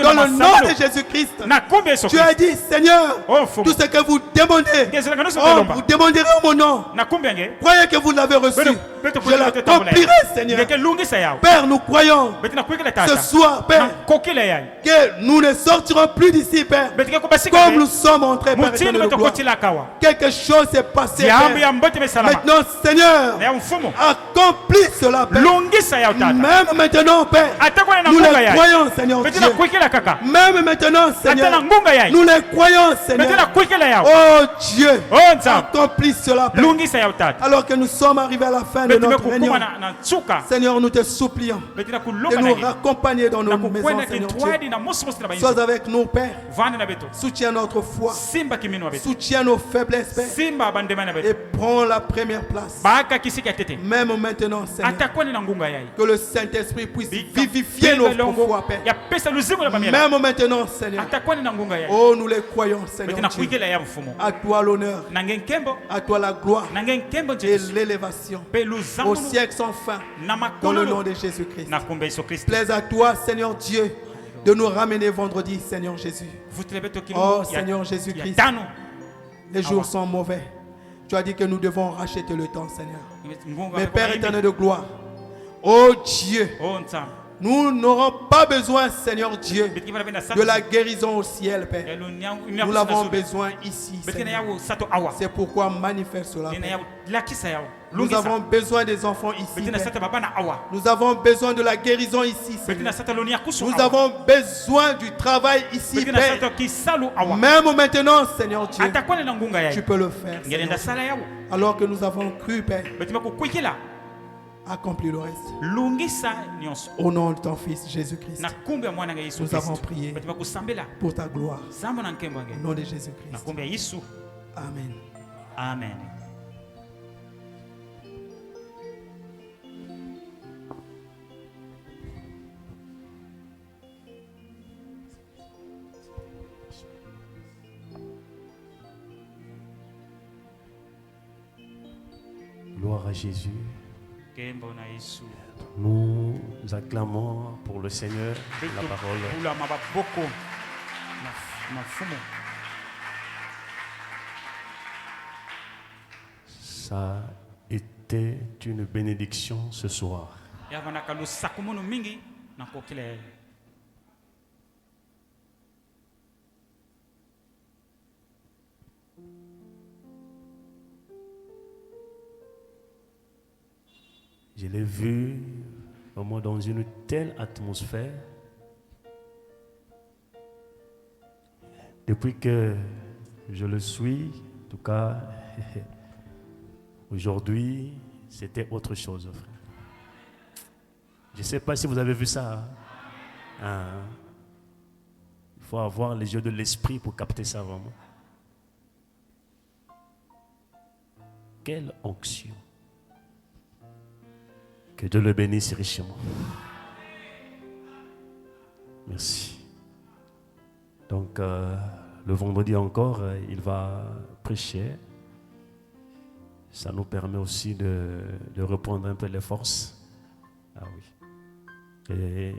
dans le nom de Jésus-Christ. Tu as dit, Seigneur, tout ce que vous demandez, vous demanderez en mon nom. Croyez que vous l'avez reçu. Je l'accomplirai, Seigneur. Père, nous croyons ce soir, Père, que nous ne sortirons plus d'ici, Père, comme nous sommes entrés, Père éternel de gloire. Quelque chose s'est passé, Père. Maintenant, Seigneur, accomplis cela, Père. Même maintenant, Père, nous les croyons, Seigneur Dieu. Même maintenant, Seigneur, nous les croyons, Seigneur. Oh Dieu, accomplis cela, Père. Alors que nous sommes arrivés à la fin de notre réunion, Seigneur, nous te supplions de nous raccompagner dans nos maisons, Seigneur Dieu. Sois avec nous, Père. Soutiens notre foi. Soutiens nos faiblesses, Père. Et prends la première place. Même maintenant, Seigneur. Que le Saint-Esprit puisse vivifier notre foi, Père. Même maintenant, Seigneur. Oh, nous les croyons, Seigneur Dieu. À toi l'honneur. À toi la gloire. Et l'élévation. Au siècle sans fin. Dans le nom de Jésus-Christ. Plaise à toi, Seigneur Dieu, de nous ramener vendredi, Seigneur Jésus. Oh, Seigneur Jésus-Christ. Les jours sont mauvais. Tu as dit que nous devons racheter le temps, Seigneur. Mais Père éternel de gloire, oh Dieu, nous n'aurons pas besoin, Seigneur Dieu, de la guérison au ciel, Père. Nous l'avons besoin ici, Seigneur. C'est pourquoi manifeste cela, Père. Nous avons besoin des enfants ici, Père. Nous avons besoin de la guérison ici, Seigneur. Nous avons besoin du travail ici, Père. Même maintenant, Seigneur Dieu, tu peux le faire, Seigneur. Alors que nous avons cru, Père, accomplis le reste. Au nom de ton Fils Jésus-Christ, nous avons prié pour ta gloire. Au nom de Jésus-Christ. Amen. Amen. Gloire à Jésus. Nous acclamons pour le Seigneur la parole. Ça a été une bénédiction ce soir. Je l'ai vu vraiment dans une telle atmosphère. Depuis que je le suis, en tout cas, aujourd'hui, c'était autre chose, frère. Je ne sais pas si vous avez vu ça. Hein? Il faut avoir les yeux de l'esprit pour capter ça vraiment. Quelle onction. Que Dieu le bénisse richement. Merci. Donc, le vendredi encore, il va prêcher. Ça nous permet aussi de reprendre un peu les forces. Ah oui. Et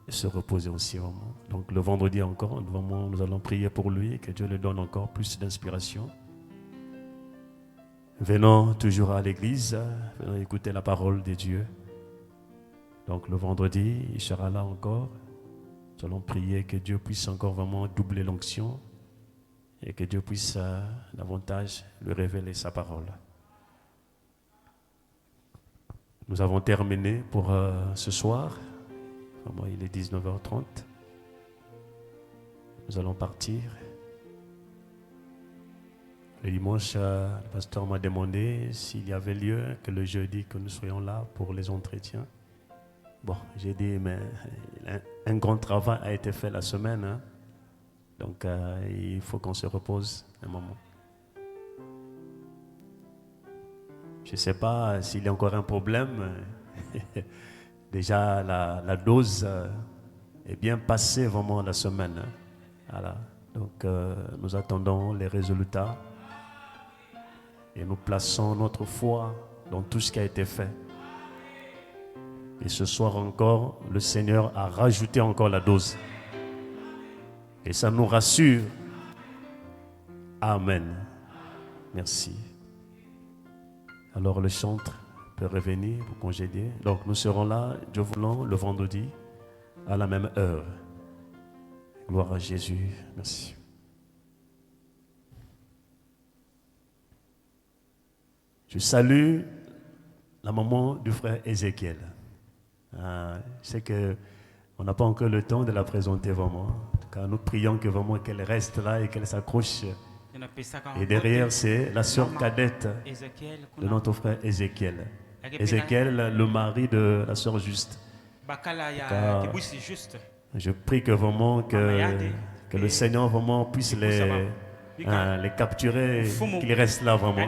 se reposer aussi vraiment. Donc, le vendredi encore, vraiment, nous allons prier pour lui, que Dieu lui donne encore plus d'inspiration. Venons toujours à l'église, venons écouter la parole de Dieu. Donc le vendredi, il sera là encore. Nous allons prier que Dieu puisse encore vraiment doubler l'onction et que Dieu puisse davantage lui révéler sa parole. Nous avons terminé pour ce soir. Vraiment, il est 19h30. Nous allons partir. Le dimanche, le pasteur m'a demandé s'il y avait lieu que le jeudi que nous soyons là pour les entretiens. Bon, j'ai dit, mais un grand travail a été fait la semaine. Hein? Donc, il faut qu'on se repose un moment. Je ne sais pas s'il y a encore un problème. Déjà, la dose est bien passée vraiment la semaine. Hein? Voilà. Donc, nous attendons les résultats. Et nous plaçons notre foi dans tout ce qui a été fait. Et ce soir encore, le Seigneur a rajouté encore la dose. Et ça nous rassure. Amen. Merci. Alors le chantre peut revenir pour congédier. Donc nous serons là, Dieu voulant, le vendredi, à la même heure. Gloire à Jésus. Merci. Je salue la maman du frère Ézéchiel. Je sais qu'on n'a pas encore le temps de la présenter vraiment. En tout cas, nous prions que vraiment qu'elle reste là et qu'elle s'accroche. Et derrière, c'est la sœur cadette de notre frère Ézéchiel. Ézéchiel, le mari de la sœur Juste. Je prie que vraiment que le Seigneur vraiment puisse les capturer, qu'ils restent là vraiment.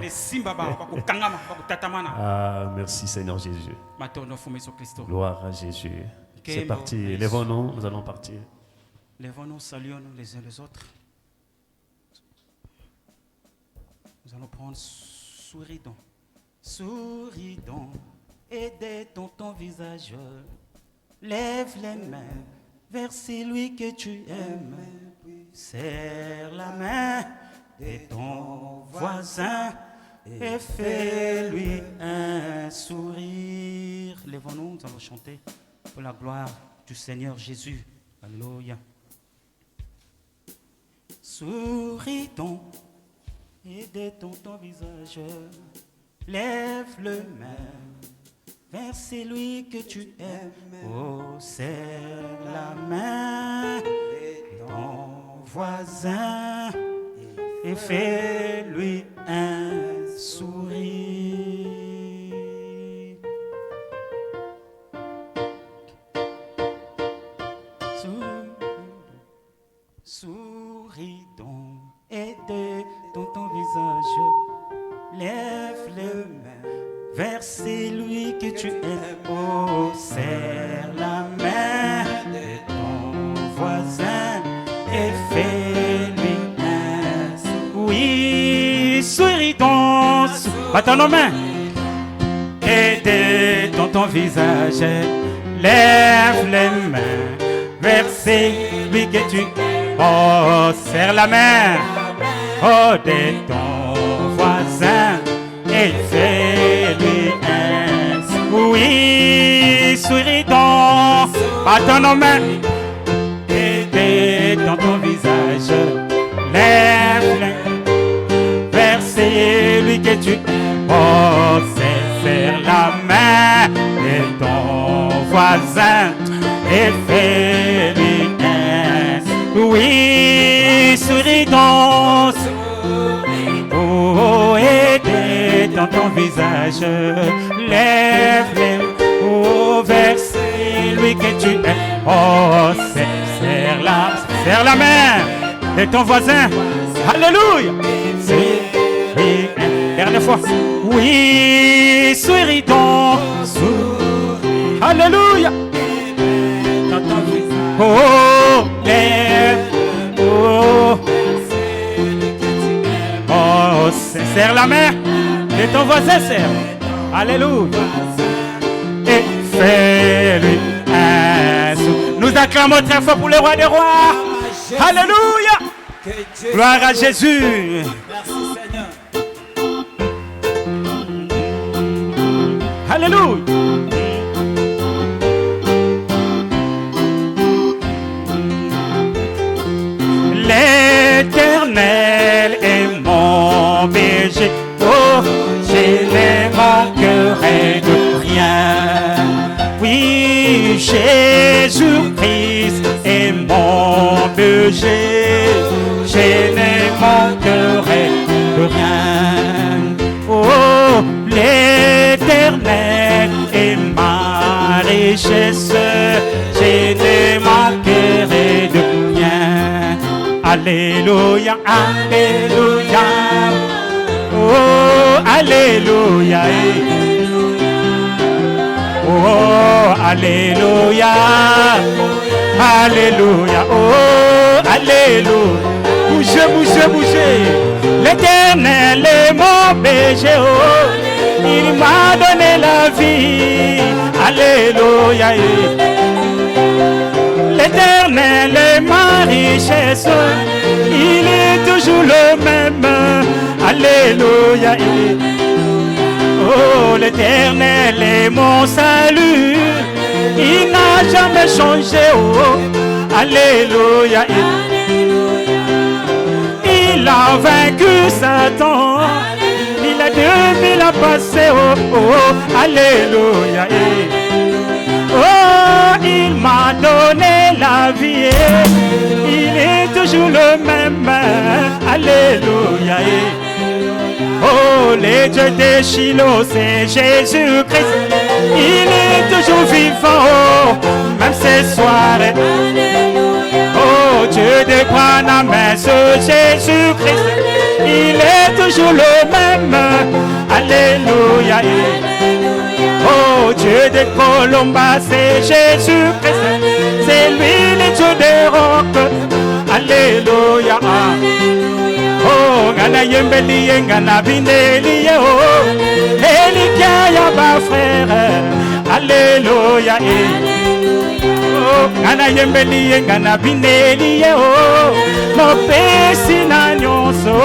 Ah, merci Seigneur Jésus. Gloire à Jésus. C'est parti, lèvons-nous, nous allons partir. Lèvons-nous, saluons-nous les uns les autres. Nous allons prendre souris donc, aidez ton visage. Lève les mains vers celui que tu aimes. Serre la main de ton voisin et fais-lui un sourire. Lèvons-nous, nous allons chanter pour la gloire du Seigneur Jésus. Alléluia. Souris donc et détends ton visage. Lève le main vers celui que tu aimes. Oh, serre la main de ton voisin et fais-lui un sourire. Souris donc et détends ton visage. Lève les mains vers celui que tu aimes. Oh, serre la main de ton voisin et fais-lui un sourire. Oui, souris donc, attends nos mains et détends ton visage. Lève les mains vers celui que tu aimes. Oh, serre la main, oh, de ton voisin et fais-lui un sourire. Oui, souris donc, attends nos mains et détends ton visage. Lève-les vers celui que tu aimes. Oh, serre la main de ton voisin et fais-lui un sourire. Oui, souris donc. Oh, aidez dans ton visage. Lève-les vers celui que tu aimes. Oh, serre la main de ton voisin. Alléluia. Oui, dernière fois. Oui, souris donc. Alléluia. Oh, lève. Oh, oh, serre la main de ton voisin, serre. Alléluia. Et fais-lui un sourire. Nous acclamons très fort pour le roi des rois. Alléluia. Gloire à Jésus. Merci Seigneur. Alléluia. L'Éternel est mon berger, oh, je ne manquerai de rien. Oui, Jésus-Christ est mon berger, je ne manquerai de rien. Oh, l'Éternel est ma richesse, je ne manquerai de rien. Alléluia, alléluia, oh, alléluia, oh, alléluia, alléluia, oh, alléluia. Bougez, bougez, bougez. L'Éternel est mon berger, oh, il m'a donné la vie. Alléluia. L'Éternel est ma richesse, il est toujours le même. Alléluia. Oh, Oh, l'Éternel est mon salut. Il n'a jamais changé. Oh, alléluia. Il a vaincu Satan. Il a 2000 à passer. Oh, oh, alléluia. Oh, il m'a donné la vie. Il est toujours le même. Alléluia. Oh, les dieux de Shiloh, c'est Jésus-Christ. Il est toujours vivant, oh, même ces soirées. Oh, Dieu de Branham, c'est Jésus-Christ. Il est toujours le même. Alléluia. Oh, Dieu de Colomba, c'est Jésus-Christ. C'est lui le Dieu des rocs. Alléluia. Oh, ngana yembeli ngana bindeli oh, elikia ya ba frère. Alléluia. Oh, ngana yembeli ngana bindeli oh, mo pesi na nyonso.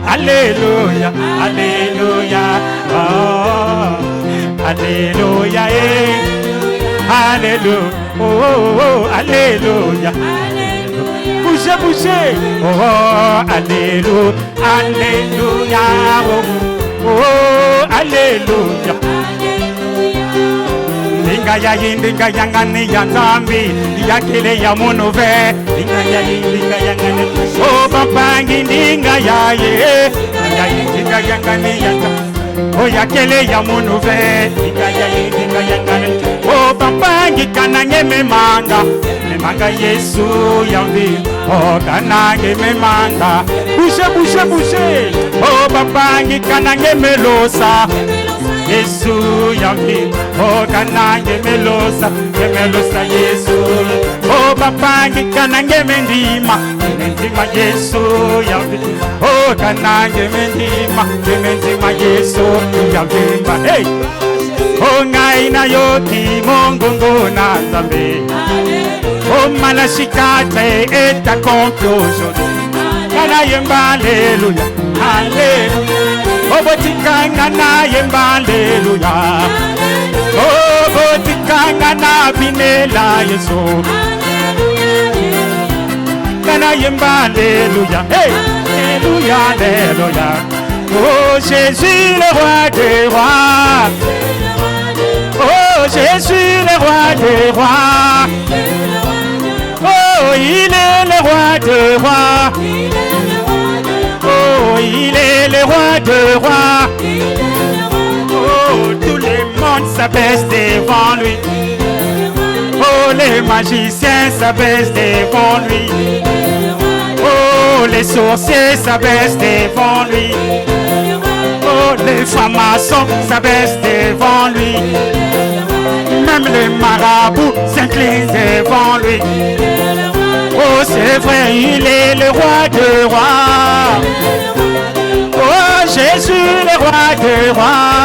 Alléluia. Alléluia. Oh, alléluia. Alléluia. Oh, oh, alléluia. Bougez, bougez. Oh, alléluia, alléluia. Oh, oh, alléluia. Linga ya yindinga yangani ya zambi ya kile ya monove. Linga ya yindinga yangani. Oh, papangi linga ya ye. Ya yindinga yangani ya zambi. Oh, ya kile ya monove. Linga ya yindinga yangani. Oh, papangi kananye memanga. Memanga Yesu yambi. Oh, kanange memanga. Bouchez, bouchez, bouchez. Oh, papangi kanange melosa. Yesu yambi. Oh, kanange melosa. Melosa Yesu. Oh, papangi kanange mendima. Mendima Yesu yambi. Oh, kanange mendima. Mendima Yesu yambi. Hey. Oh, ngai na yoti mongongo na zambe. Oh, manashikate et ta conclusion. Kana yemba alléluia, alléluia. Oh, botikanga na yemba alléluia. Oh, botikanga na binela Yesu. Kana yemba alléluia, hey, alléluia, alléluia. Oh, Jésus le roi des rois. Oh, Jésus le roi des rois. Oh, il est le roi des rois. Oh, il est le roi des rois. Oh, tout le monde s'abaisse devant lui. Oh, les magiciens s'abaissent devant lui. Oh, les sorciers s'abaissent devant lui. Oh, les francs-maçons s'abaissent devant lui. Même les marabouts s'inclinent devant lui. Oh, c'est vrai, il est le roi des rois. Oh, Jésus, le roi des rois.